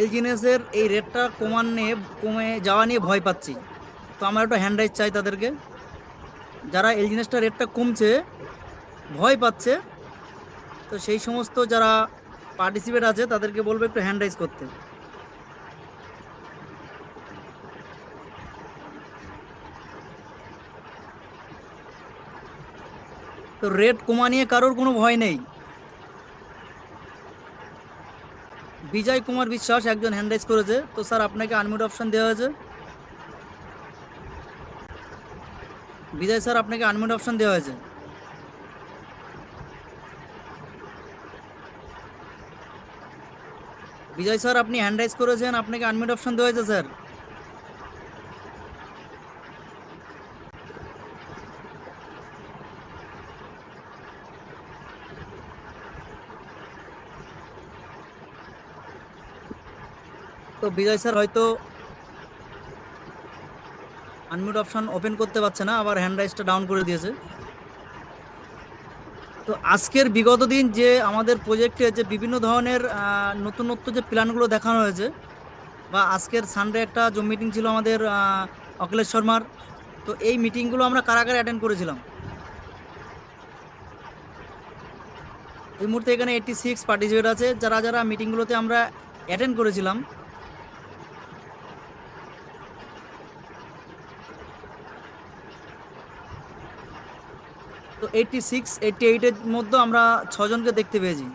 এলজিনেসের এই রেটটা কমে যাওয়া নিয়ে ভয় পাচ্ছি। তো আমার একটা হ্যান্ড রাইজ চাই তাদেরকে, যারা এলজিনেসটা রেটটা কমছে ভয় পাচ্ছে। তো সেই সমস্ত যারা পার্টিসিপেট আছে তাদেরকে বলবো একটু হ্যান্ড রাইজ করতে। তো রেট কমা নিয়ে কারোর কোনো ভয় নেই। বিজয় কুমার বিশ্বাস একজন হ্যান্ড রাইজ করেছে। তো স্যার আপনাকে আনমিউট অপশন দেওয়া হয়েছে। বিজয় স্যার আপনাকে আনমিউট অপশন দেওয়া হয়েছে। বিজয় স্যার আপনি হ্যান্ড রাইজ করেছেন, আপনাকে আনমিউট অপশন দেওয়া হয়েছে স্যার। তো বিজয় স্যার হয়তো আনমিউট অপশন ওপেন করতে পারছে না, আবার হ্যান্ড রাইজটা ডাউন করে দিয়েছে। তো আজকের বিগত দিন যে আমাদের প্রজেক্টে যে বিভিন্ন ধরনের নতুনত্ব যে প্ল্যানগুলো দেখানো হয়েছে, বা আজকের সানডে একটা জুম মিটিং ছিল আমাদের অখিলেশ শর্মার। তো এই মিটিংগুলো আমরা কারা কারা অ্যাটেন্ড করেছিলাম? এই মুহূর্তে এখানে 86 পার্টিসিপেট আছে, যারা যারা মিটিংগুলোতে আমরা অ্যাটেন্ড করেছিলাম। তো 86 88-এর মধ্যে আমরা ছজনকে দেখতে পেয়েছি।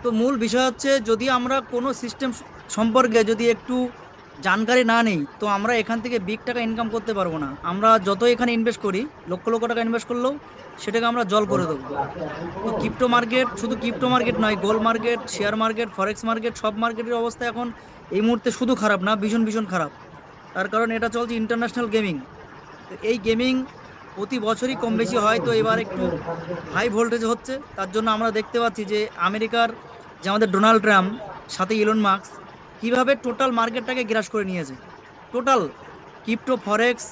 তো মূল বিষয় হচ্ছে, যদি আমরা কোনো সিস্টেম সম্পর্কে যদি একটু জানকারি না নেই, তো আমরা এখান থেকে বিগ টাকা ইনকাম করতে পারবো না। আমরা যত এখানে ইনভেস্ট করি, লক্ষ লক্ষ টাকা ইনভেস্ট করলেও সেটাকে আমরা জল করে দেবো। তো ক্রিপ্টো মার্কেট, শুধু ক্রিপ্টো মার্কেট নয়, গোল্ড মার্কেট, শেয়ার মার্কেট, ফরেক্স মার্কেট, সব মার্কেটের অবস্থা এখন এই মুহূর্তে শুধু খারাপ না, ভীষণ ভীষণ খারাপ। তার কারণ এটা চলছে ইন্টারন্যাশনাল গেমিং। তো এই গেমিং প্রতি বছরই কম বেশি হয়, তো এবার একটু হাই ভোল্টেজ হচ্ছে। তার জন্য আমরা দেখতে পাচ্ছি যে আমেরিকার যে আমাদের ডোনাল্ড ট্রাম্প, সাথে ইলন মাস্ক, কিভাবে টোটাল মার্কেটটাকে গ্রাস করে নিয়েছে। টোটাল ক্রিপ্টো, ফরেক্স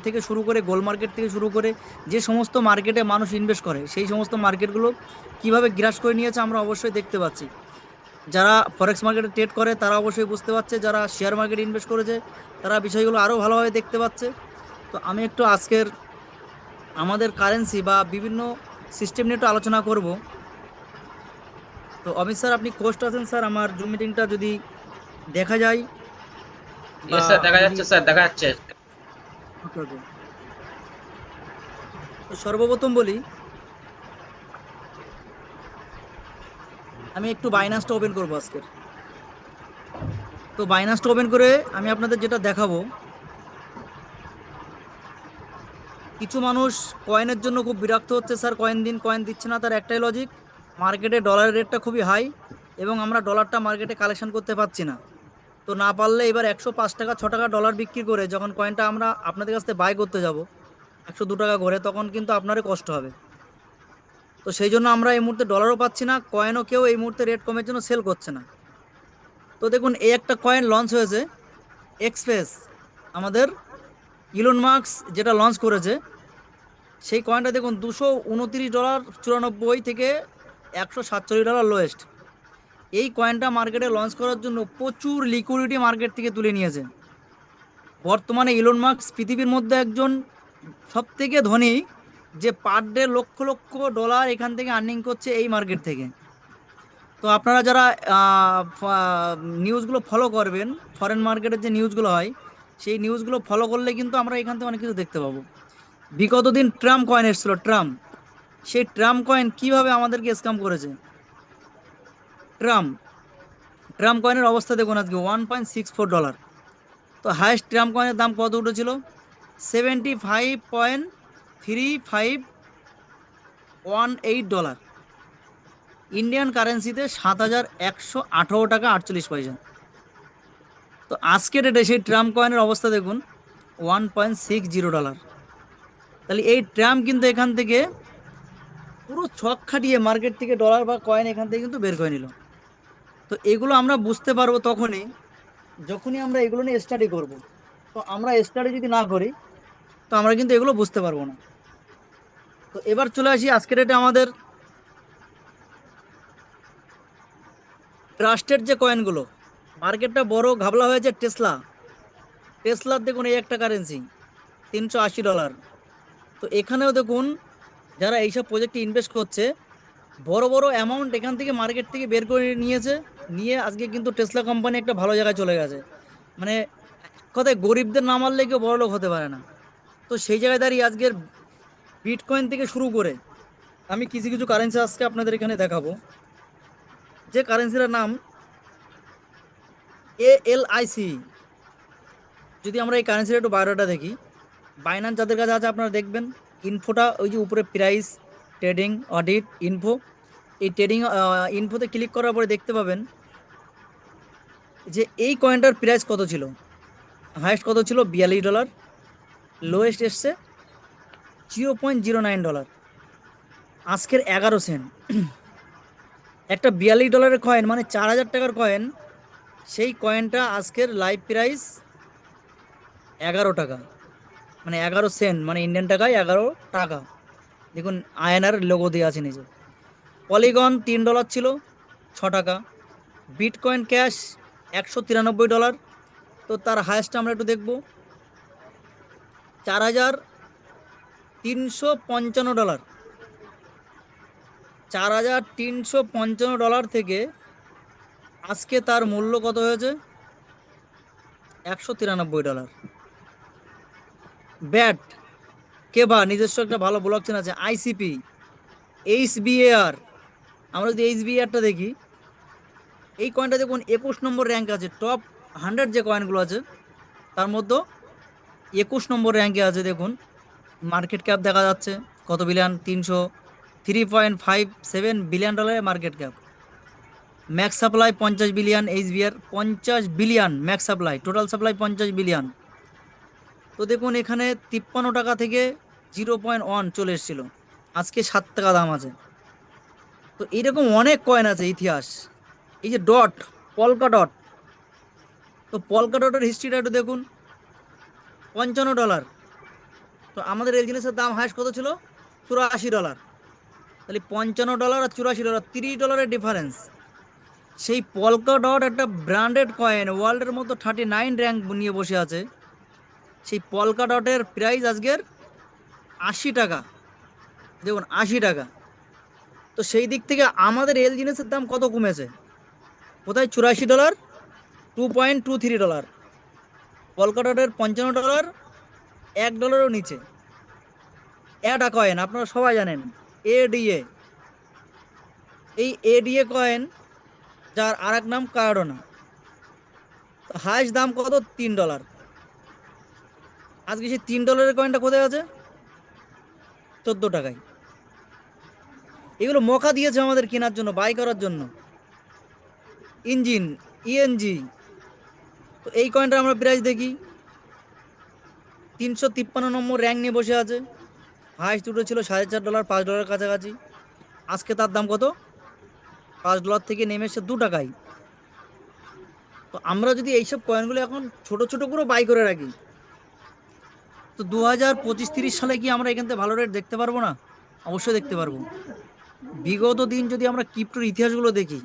থেকে শুরু করে, গোল্ড মার্কেট থেকে শুরু করে, যে সমস্ত মার্কেটে মানুষ ইনভেস্ট করে সেই সমস্ত মার্কেটগুলো কিভাবে গ্রাস করে নিয়েছে আমরা অবশ্যই দেখতে পাচ্ছি। যারা ফরেক্স মার্কেটে ট্রেড করে তারা অবশ্যই বুঝতে পারছে, যারা শেয়ার মার্কেটে ইনভেস্ট করেছে তারা বিষয়গুলো আরও ভালোভাবে দেখতে পাচ্ছে। তো আমি একটু আজকের আমাদের কারেন্সি বা বিভিন্ন সিস্টেম নিয়ে একটু আলোচনা করব। তো অমিত স্যার আপনি কোস্ট আছেন স্যার, আমার জুম মিটিংটা যদি দেখা যায় বা ইয়েস স্যার, দেখা যদি। যাচ্ছে স্যার, দেখা যাচ্ছে। ওকে ওকে। তো সর্বপ্রথম বলি, আমি একটু বাইনান্সটা ওপেন করবো আজকের। তো বাইনান্সটা ওপেন করে আমি আপনাদের যেটা দেখাবো, কিছু মানুষ কয়েনের জন্য খুব বিরক্ত হচ্ছে, স্যার কয়েন দিন, কয়েন দিচ্ছে না। তার একটাই লজিক, মার্কেটে ডলারের রেটটা খুবই হাই এবং আমরা ডলারটা মার্কেটে কালেকশন করতে পারছি না। তো না পারলে এবার 105 টাকা 6 টাকা ডলার বিক্রি করে যখন কয়েনটা আমরা আপনাদের কাছ থেকে বাই করতে যাব 102 টাকা করে, তখন কিন্তু আপনারই কষ্ট হবে। তো সেই জন্য আমরা এই মুহূর্তে ডলারও পাচ্ছি না, কয়েনও কেউ এই মুহূর্তে রেট কমের জন্য সেল করছে না। তো দেখুন, এই একটা কয়েন লঞ্চ হয়েছে, এক্সপ্রেস, আমাদের ইলন মাস্ক যেটা লঞ্চ করেছে। সেই কয়েনটা দেখুন, $229.94 থেকে $147 লোয়েস্ট। এই কয়েনটা মার্কেটে লঞ্চ করার জন্য প্রচুর লিকুইডিটি মার্কেট থেকে তুলে নিয়েছে। বর্তমানে ইলন মাস্ক পৃথিবীর মধ্যে একজন সব থেকে ধনী, যে per day lakh lakh dollar এখান থেকে আর্নিং করছে এই মার্কেট থেকে। তো আপনারা যারা নিউজগুলো ফলো করবেন, ফরেন মার্কেটের যে নিউজগুলো হয়, সেই নিউজগুলো ফলো করলে কিন্তু আমরা এখান থেকে অনেক কিছু দেখতে পাবো। বিগত দিন ট্রাম্প কয়েন এসেছিল, ট্রাম্প, সেই ট্রাম্প কয়েন কিভাবে আমাদেরকে স্ক্যাম করেছে। ট্রাম্প ট্রাম্প কয়েনের অবস্থা দেখুন, আজকে $1.64। তো হায়েস্ট ট্রাম্প কয়েনের দাম কত উঠেছিল? $75.3518। ইন্ডিয়ান কারেন্সিতে 7,118 টাকা 48 পয়সা। তো আজকে ডেটে সেই ট্রাম্প কয়েনের অবস্থা দেখুন, $1.60। তাহলে এই ট্রাম্প কিন্তু এখান থেকে পুরো ছক খাটিয়ে মার্কেট থেকে ডলার বা কয়েন এখান থেকে কিন্তু বের করে নিল। তো এগুলো আমরা বুঝতে পারবো তখনই, যখনই আমরা এগুলো নিয়ে স্টাডি করব। তো আমরা স্টাডি যদি না করি, তো আমরা কিন্তু এগুলো বুঝতে পারবো না। তো এবার চলে আসি আজকের ডেটে আমাদের ট্রাস্টেড যে কয়েনগুলো। মার্কেটটা বড় ঘাবলা হয়েছে টেসলা। টেসলার দেখুন এই একটা কারেন্সি $380। তো এখানেও দেখুন যারা এইসব প্রজেক্টে ইনভেস্ট করছে বড় বড় অ্যামাউন্ট এখান থেকে মার্কেট থেকে বের করে নিয়েছে, নিয়ে আজকে কিন্তু টেসলা কোম্পানি একটা ভালো জায়গায় চলে গেছে। মানে এক কথায় গরিবদের না মারলে কেউ বড় লোক হতে পারে না। তো সেই জায়গায় দাঁড়িয়ে আজকের বিটকয়েন থেকে শুরু করে আমি কিছু কিছু কারেন্সি আজকে আপনাদের এখানে দেখাবো, যে কারেন্সিটার নাম ALIC। যদি আমরা এই কারেন্সির একটু বায়োডাটা দেখি, বাইন্যান্স যাদের কাছে আছে আপনারা দেখবেন ইনফোটা, ওই যে উপরে প্রাইস, ট্রেডিং, অডিট, ইনফো, এই ট্রেডিং ইনফোতে ক্লিক করার পরে দেখতে পাবেন যে এই কয়েনটার প্রাইস কত ছিল। হাইয়েস্ট কত ছিল $42, লোয়েস্ট এসছে $0.09, আজকের 11 সেন্ট। একটা $42 কয়েন মানে 4,000 টাকার কয়েন, সেই কয়েনটা আজকের লাইভ প্রাইস 11 টাকা, মানে 11 সেন্ট, মানে ইন্ডিয়ান টাকায় 11 টাকা। দেখুন আয়নার লোগো দেওয়া আছে নিচে। পলিগন $3 ছিল, 6 টাকা। Bitcoin cash $193। তো তার হায়েস্টটা আমরা একটু দেখব, $4,355। $4,355 থেকে আজকে তার মূল্য কত হয়েছে? $193। ব্যাট কেবা নিজস্ব একটা ভালো ব্লক চেন আছে, ICP, HBAR। আমরা যদি HBARটা দেখি, এই কয়েনটা দেখুন 21 নম্বর র্যাঙ্ক আছে। টপ 100 যে কয়েনগুলো আছে তার মধ্যে 21 নম্বর র্যাঙ্কে আছে। দেখুন মার্কেট ক্যাপ দেখা যাচ্ছে কত বিলিয়ন, 303.57 বিলিয়ন ডলারের market cap. Max supply 50 billion, HBR 50 billion max supply, total supply 50 billion. তো দেখুন এখানে 53 টাকা থেকে 0.1 চলে এসেছিল, আজকে 7 টাকা দাম আছে। তো এইরকম অনেক কয়েন আছে ইতিহাস। এই যে ডট, পলকা ডট, তো পলকা ডটের হিস্ট্রিটা একটু দেখুন, $55। তো আমাদের এই জিনিসের দাম হাইস্ট কত ছিল? $84। তাহলে $55 আর $84, $3 ডিফারেন্স। সেই পলকা ডট একটা ব্র্যান্ডেড কয়েন, ওয়ার্ল্ডের মতো 39 র্যাঙ্ক নিয়ে বসে আছে। সেই পলকা ডটের প্রাইস আজকের 80 টাকা। দেখুন 80 টাকা। তো সেই দিক থেকে আমাদের এল জিনিসের দাম কত কমেছে, কোথায় $84, $2.23। পলকা ডটের $55, $1 নিচে। অ্যাডা কয়েন আপনারা সবাই জানেন, ADA। এই ADA কয়েন, যার আর এক নাম কার্ডোনা, হাইস্ট দাম কত? $3। আজকে সেই $3 কয়েনটা কোথায় আছে? 14 টাকায়। এগুলো মকা দিয়েছে আমাদের কেনার জন্য, বাই করার জন্য। Engine, ENG। তো এই কয়েনটা আমরা প্রাইস দেখি, 353 নম্বর র্যাঙ্ক নিয়ে বসে আছে। হাইস্ট উঠেছিল $4,500, $5 কাছাকাছি। আজকে তার দাম কত? $5 থেকে নেমে এসে 2 টাকায়। তো আমরা যদি এইসব কয়েনগুলো এখন ছোট ছোট করে বাই করে রাখি, তো 2025-30 সালে কি আমরা এখান থেকে ভালো রেট দেখতে পারবো না? অবশ্যই দেখতে পারবো। বিগত দিন যদি আমরা ক্রিপ্টোর ইতিহাসগুলো দেখি,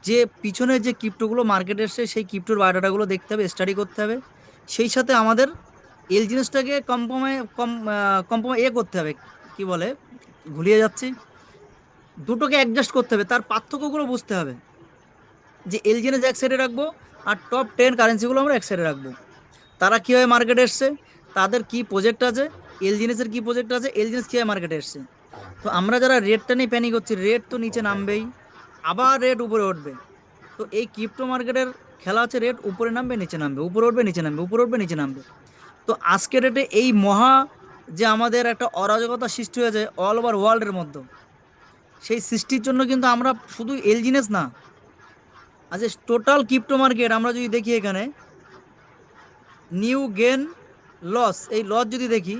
যে পিছনে যে ক্রিপ্টোগুলো মার্কেটে এসছে সেই ক্রিপ্টোর বায়োডাটাগুলো দেখতে হবে, স্টাডি করতে হবে। সেই সাথে আমাদের এল জিনিসটাকে কম্পোমাই করতে হবে, কি বলে ভুলিয়ে যাচ্ছি, দুটোকে অ্যাডজাস্ট করতে হবে, তার পার্থক্যগুলো বুঝতে হবে। যে এল জিনিস এক সাইডে রাখবো আর টপ 10 কারেন্সিগুলো আমরা এক সাইডে রাখবো। তারা কীভাবে মার্কেটে এসছে, তাদের কি প্রজেক্ট আছে, এল জিনিসের কি প্রজেক্ট আছে, এল জিনিস কীভাবে মার্কেটে এসছে। তো আমরা যারা রেটটা নিয়ে প্যানিক করছি, রেট তো নিচে নামবেই, আবার রেট উপরে উঠবে। তো এই ক্রিপ্টো মার্কেটের খেলা আছে, রেট উপরে নামবে নিচে নামবে, উপরে উঠবে নিচে নামবে, উপরে উঠবে নিচে নামবে। তো আজকের রেটে এই মহা যে আমাদের একটা অরাজকতা সৃষ্টি হয়েছে অল ওভার ওয়ার্ল্ডের মধ্যে, সেই সৃষ্টির জন্য কিন্তু আমরা শুধু এল জিনিস না, আজ টোটাল ক্রিপ্টো মার্কেট আমরা যদি দেখি, এখানে নিউ গেন লস, এই লস যদি দেখি,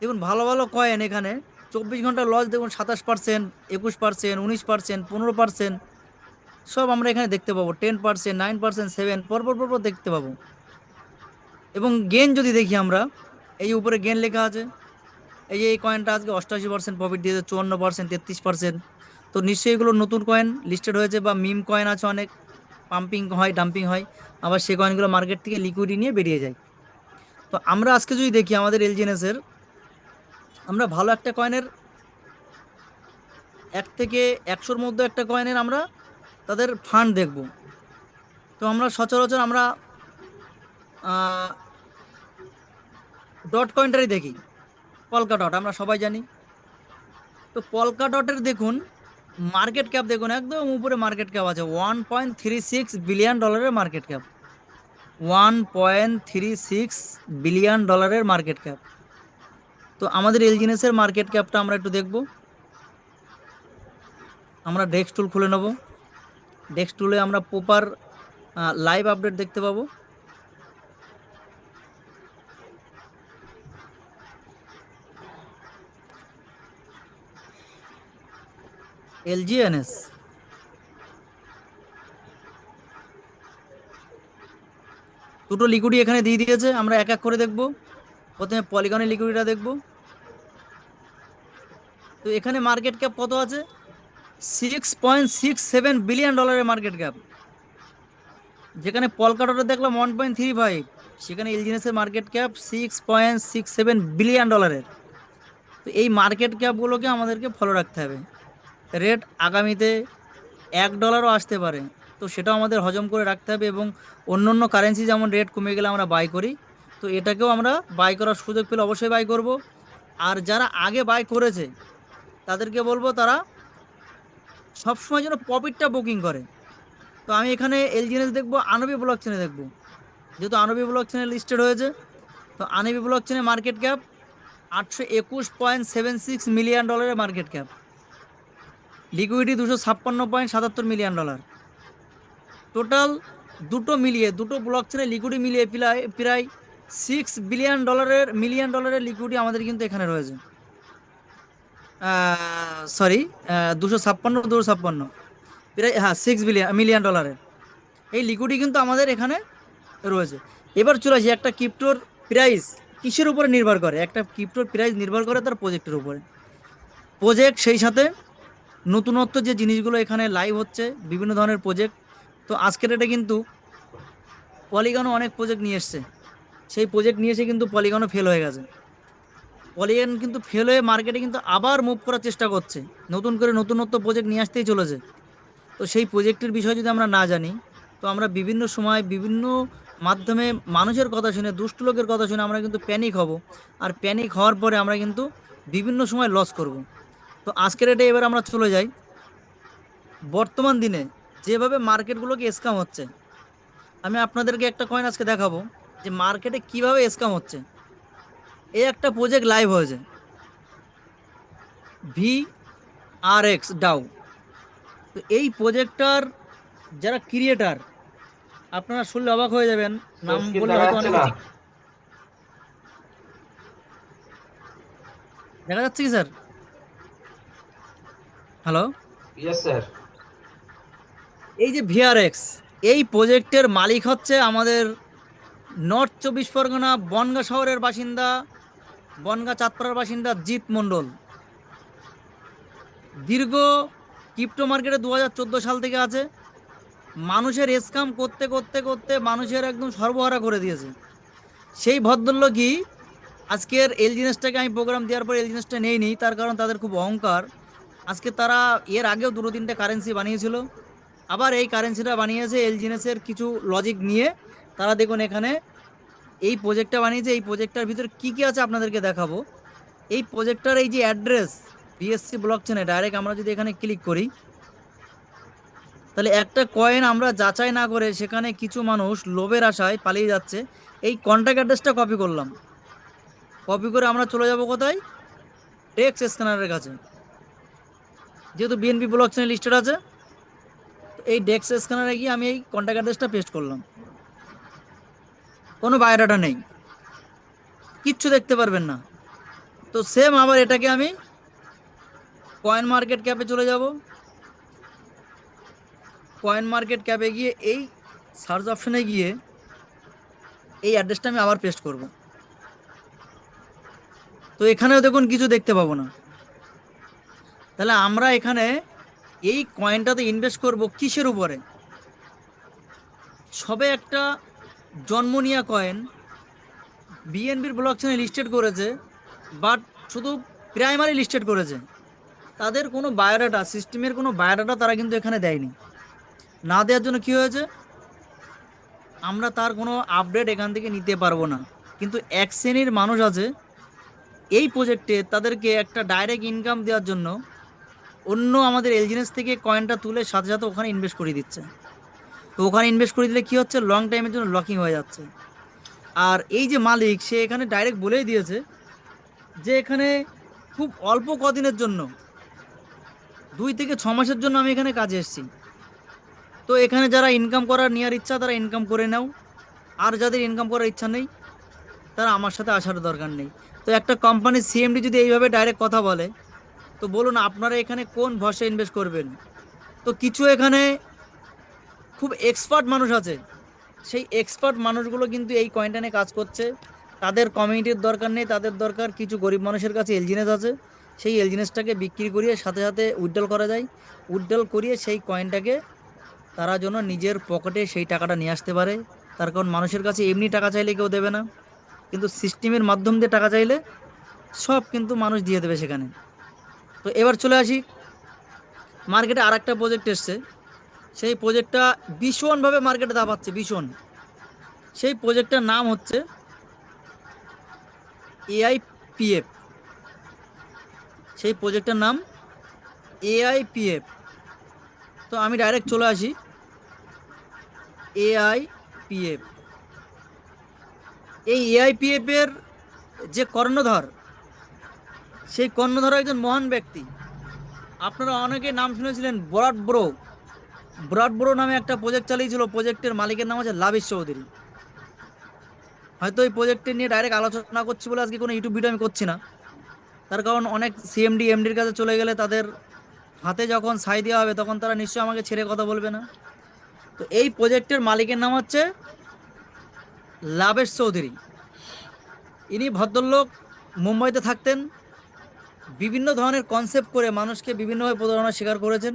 দেখুন ভালো ভালো কয়েন এখানে 24 ঘন্টা লস দেখুন 27%, 21%, 19%, 15%, সব আমরা এখানে দেখতে পাবো। 10%, 9%, 7 পরপর পরপর দেখতে পাবো। এবং গেন যদি দেখি আমরা, এই যে উপরে গেন লেখা আছে, এই যে এই কয়েনটা আজকে 88% প্রফিট দিয়েছে, 54%, 33%। তো নিশ্চয়ই এগুলো নতুন কয়েন লিস্টেড হয়েছে, বা মিম কয়েন আছে অনেক, পাম্পিং হয়, ডাম্পিং হয়, আবার সেই কয়েনগুলো মার্কেট থেকে লিকুইডি নিয়ে বেরিয়ে যায়। তো আমরা আজকে যদি দেখি আমাদের এলজিএনএস এর, আমরা ভালো একটা কয়েনের 1 থেকে 100-র মধ্যে একটা কয়েনের আমরা তাদের ফান্ড দেখব। তো আমরা সচরাচর আমরা ডট কয়েনটারই দেখি, পলকা ডট আমরা সবাই জানি। তো পলকা ডটের দেখুন মার্কেট ক্যাপ, দেখুন একদম উপরে মার্কেট ক্যাপ আছে, $1.36 billion market cap, $1.36 billion market cap. তো আমাদের এলজিএনএস এর মার্কেট ক্যাপটা আমরা একটু দেখব। আমরা ডেস্ক টুল খুলে নেব। ডেস্ক টুলে আমরা প্রপার লাইভ আপডেট দেখতে পাবো। এলজিএনএস দুটো লিকুইডি এখানে দিয়ে দিয়েছে, আমরা এক এক করে দেখব। প্রথমে পলিগনের লিকুইডিটা দেখব। তো এখানে মার্কেট ক্যাপ কত আছে? $6.67 বিলিয়ন মার্কেট ক্যাপ। যেখানে পলকাডটে দেখলাম 1.35, সেখানে এলজিএনএস এর মার্কেট ক্যাপ $6.67 বিলিয়ন। তো এই মার্কেট ক্যাপগুলোকে আমাদেরকে ফলো রাখতে হবে। রেট আগামীতে $1ও আসতে পারে, তো সেটাও আমাদের হজম করে রাখতে হবে। এবং অন্য অন্য কারেন্সি যেমন রেট কমে গেলে আমরা বাই করি, তো এটাকেও আমরা বাই করার সুযোগ পেলে অবশ্যই বাই করব। আর যারা আগে বাই করেছে তাদেরকে বলবো তারা সবসময় যেন প্রফিটটা বুকিং করে। তো আমি এখানে এলজিএনএস দেখবো, আনবি ব্লক চেনে দেখবো, যেহেতু আনবি ব্লক চেনে লিস্টেড হয়েছে। তো আনবি ব্লক চেনে market cap $821.76 million market cap, liquidity $256.77 million. Total দুটো মিলিয়ে, দুটো ব্লক চেনে লিকুইডি মিলিয়ে প্রায় প্রায় $6 বিলিয়ন লিকুইডি আমাদের কিন্তু এখানে রয়েছে। সরি, 256 প্রায়, হ্যাঁ, $6 মিলিয়ন এই লিকুইডি কিন্তু আমাদের এখানে রয়েছে। এবার চলে আসি একটা ক্রিপ্টোর প্রাইস কিসের উপরে নির্ভর করে। একটা ক্রিপ্টোর প্রাইস নির্ভর করে তার প্রজেক্টের উপরে। প্রজেক্ট, সেই সাথে নতুনত্ব যে জিনিসগুলো এখানে লাইভ হচ্ছে, বিভিন্ন ধরনের প্রজেক্ট। তো আজকের ডেটে কিন্তু পলিগনও অনেক প্রজেক্ট নিয়ে এসছে, সেই প্রজেক্ট নিয়ে এসে কিন্তু পলিগনও ফেল হয়ে গেছে। পলিগন কিন্তু ফেল হয়ে মার্কেটে কিন্তু আবার মুভ করার চেষ্টা করছে, নতুন করে নতুনত্ব প্রজেক্ট নিয়ে আসতেই চলেছে। তো সেই প্রজেক্টের বিষয়ে যদি আমরা না জানি, তো আমরা বিভিন্ন সময় বিভিন্ন মাধ্যমে মানুষের কথা শুনে, দুষ্ট লোকের কথা শুনে আমরা কিন্তু প্যানিক হব। আর প্যানিক হওয়ার পরে আমরা কিন্তু বিভিন্ন সময় লস করব। তো আজকের ডেটে এবার আমরা চলে যাই বর্তমান দিনে যেভাবে মার্কেটগুলোকে স্ক্যাম হচ্ছে। আমি আপনাদেরকে একটা কয়েন আজকে দেখাবো যে মার্কেটে কিভাবে স্ক্যাম হচ্ছে। এই একটা প্রজেক্ট লাইভ হয়েছে, VRX DAO। তো এই প্রজেক্টটার যারা ক্রিয়েটার, আপনারা শুনলে অবাক হয়ে যাবেন, নাম স্ক্রিন বললে দেখা হয়তো যাচ্ছে অনেকে না? দেখা যাচ্ছে কি স্যার? হ্যালো। Yes sir. এই যে ভিআরএক্স, এই প্রজেক্টের মালিক হচ্ছে আমাদের নর্থ 24 পরগনা বনগাঁ শহরের বাসিন্দা, বনগাঁ চাঁদপাড়ার বাসিন্দা জিৎ মণ্ডল। দীর্ঘ ক্রিপ্টো মার্কেটে 2014 সাল থেকে আছে। মানুষের স্ক্যাম করতে করতে করতে মানুষের একদম সর্বহারা করে দিয়েছে। সেই ভদ্রলোকই আজকের এল জিনিসটাকে আমি প্রোগ্রাম দেওয়ার পর এল জিনিসটা নেইনি, তার কারণ তাদের খুব অহংকার। আজকে তারা এর আগেও দুটো তিনটে কারেন্সি বানিয়েছিল, আবার এই কারেন্সিটা বানিয়েছে এল জিনিসের কিছু লজিক নিয়ে। তারা দেখুন এখানে এই প্রজেক্টটা বানিয়েছে, এই প্রজেক্টটার ভিতরে কি কি আছে আপনাদেরকে দেখাবো। এই প্রজেক্টটার এই যে অ্যাড্রেস, বিএসসি ব্লক চেনে ডাইরেক্ট আমরা যদি এখানে ক্লিক করি, তাহলে একটা কয়েন আমরা যাচাই না করে সেখানে কিছু মানুষ লোভের আশায় পালিয়ে যাচ্ছে। এই কন্ট্যাক্ট অ্যাড্রেসটা কপি করলাম, কপি করে আমরা চলে যাব কোথায়? টেক্সট স্ক্যানারের কাছে। যেহেতু বিএনপি ব্লক চেনে লিস্টেড আছে, তো এই ডেক্স স্ক্যানারে গিয়ে আমি এই কন্ট্যাক্ট অ্যাড্রেসটা পেস্ট করলাম। কোনো বায়োডাটা নেই, কিচ্ছু দেখতে পারবেন না। তো সেম আবার এটাকে আমি কয়েন মার্কেট ক্যাপে চলে যাব। কয়েন মার্কেট ক্যাপে গিয়ে এই সার্চ অপশনে গিয়ে এই অ্যাড্রেসটা আমি আবার পেস্ট করব। তো এখানেও দেখুন কিছু দেখতে পাবো না। তাহলে আমরা এখানে এই কয়েনটাতে ইনভেস্ট করব কিসের উপরে? সবে একটা জন্ম নেওয়া কয়েন বিএনবির ব্লক চেনে লিস্টেড করেছে, বাট শুধু প্রাইমারি লিস্টেড করেছে, তাদের কোনো বায়োডাটা, সিস্টেমের কোনো বায়োডাটা তারা কিন্তু এখানে দেয়নি। না দেওয়ার জন্য কি হয়েছে, আমরা তার কোনো আপডেট এখান থেকে নিতে পারবো না। কিন্তু এক শ্রেণীর মানুষ আছে এই প্রজেক্টে, তাদেরকে একটা ডাইরেক্ট ইনকাম দেওয়ার জন্য অন্য আমাদের এলজিনেস থেকে কয়েনটা তুলে সাথে সাথে ওখানে ইনভেস্ট করে দিচ্ছে। তো ওখানে ইনভেস্ট করে দিলে কি হচ্ছে, লং টাইমের জন্য লকিং হয়ে যাচ্ছে। আর এই যে মালিক, সে এখানে ডাইরেক্ট বলেই দিয়েছে যে এখানে খুব অল্প কদিনের জন্য, 2 থেকে 6 মাসের জন্য আমি এখানে কাজে এসেছি। তো এখানে যারা ইনকাম করার নেওয়ার ইচ্ছা তারা ইনকাম করে নাও, আর যাদের ইনকাম করার ইচ্ছা নেই তারা আমার সাথে আসার দরকার নেই। তো একটা কোম্পানির সিএমডি যদি এইভাবে ডাইরেক্ট কথা বলে, তো বলুন আপনারা এখানে কোন ভরসায় ইনভেস্ট করবেন? তো কিছু এখানে খুব এক্সপার্ট মানুষ আছে, সেই এক্সপার্ট মানুষগুলো কিন্তু এই কয়েনটা নিয়ে কাজ করছে। তাদের কমিউনিটির দরকার নেই, তাদের দরকার কিছু গরিব মানুষের কাছে এলজিনেস আছে, সেই এলজিনেসটাকে বিক্রি করিয়ে সাথে সাথে উইথড্রল করা যায়, উইথড্রল করিয়ে সেই কয়েনটাকে তারা যেন নিজের পকেটে সেই টাকাটা নিয়ে আসতে পারে। তার কারণ মানুষের কাছে এমনি টাকা চাইলে কেউ দেবে না, কিন্তু সিস্টেমের মাধ্যম দিয়ে টাকা চাইলে সব কিন্তু মানুষ দিয়ে দেবে সেখানে। তো এবার চলে আসি, মার্কেটে আর একটা প্রজেক্ট এসছে, সেই প্রজেক্টটা ভীষণভাবে মার্কেটে দাপাচ্ছে, ভীষণ। সেই প্রজেক্টটার নাম হচ্ছে এআইপিএফ। সেই প্রজেক্টটার নাম এআইপিএফ। তো আমি ডাইরেক্ট চলে আসি এআইপিএফ। এই এআইপিএফ এর যে কর্ণধর, সেই কর্ণধর একজন মহান ব্যক্তি। আপনারা অনেকে নাম শুনেছিলেন বরাট ব্রো। বরাট ব্রো নামে একটা প্রজেক্ট চালিয়েছিল, প্রজেক্টের মালিকের নাম হচ্ছে লাবিশ চৌধুরী। হয়তো এই প্রজেক্টে নিয়ে ডাইরেক্ট আলোচনা করছি বলে আজকে কোনো ইউটিউব ভিডিও আমি করছি না, তার কারণ অনেক সিএমডি এমডির কাছে চলে গেলে তাদের হাতে যখন ছাই দেওয়া হবে তখন তারা নিশ্চয়ই আমাকে ছেড়ে কথা বলবে না। তো এই প্রজেক্টের মালিকের নাম হচ্ছে লাবেশ চৌধুরী। ইনি ভদ্রলোক মুম্বাইতে থাকতেন, বিভিন্ন ধরনের কনসেপ্ট করে মানুষকে বিভিন্নভাবে প্রতারণার শিকার করেছেন।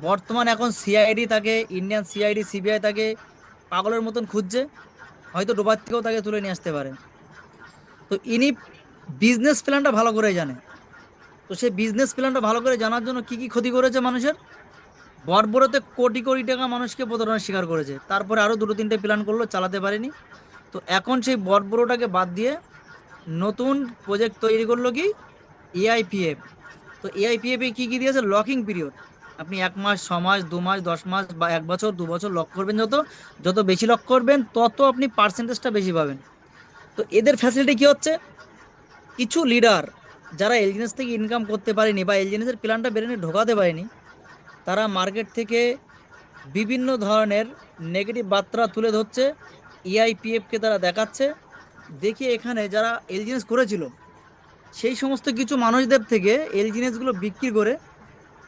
বর্তমান এখন সিআইডি তাকে, ইন্ডিয়ান সিআইডি সিবিআই তাকে পাগলের মতন খুঁজছে, হয়তো ডোবার থেকেও তাকে তুলে নিয়ে আসতে পারে। তো ইনি বিজনেস প্ল্যানটা ভালো করে জানে। তো সেই বিজনেস প্ল্যানটা ভালো করে জানার জন্য কি কি ক্ষতি করেছে মানুষের, বর্বরতে কোটি কোটি টাকা মানুষকে প্রতারণার শিকার করেছে। তারপরে আরও 2-3টে প্ল্যান করলো, চালাতে পারেনি। তো এখন সেই বর্বরটাকে বাদ দিয়ে নতুন প্রজেক্ট তৈরি করলো কি, এআইপিএফ। তো এআইপিএফ এ কি কি দিয়েছে, লকিং পিরিয়ড। আপনি 1 মাস, 6 মাস, 2 মাস, 10 মাস বা 1 বছর, 2 বছর লক করবেন, যত যত বেশি লক করবেন তত আপনি পার্সেন্টেজটা বেশি পাবেন। তো এদের ফ্যাসিলিটি কি হচ্ছে, কিছু লিডার যারা এলজিনেস থেকে ইনকাম করতে পারেনি বা এলজিনেসের প্ল্যানটা বেরেনে ঢোকাতে পারেনি, তারা মার্কেট থেকে বিভিন্ন ধরনের নেগেটিভ বার্তা তুলে ধরছে, ইআইপিএফকে তারা দেখাচ্ছে। দেখিয়ে এখানে যারা এলজিনেস করেছিল সেই সমস্ত কিছু মানুষদের থেকে এল জিনিসগুলো বিক্রি করে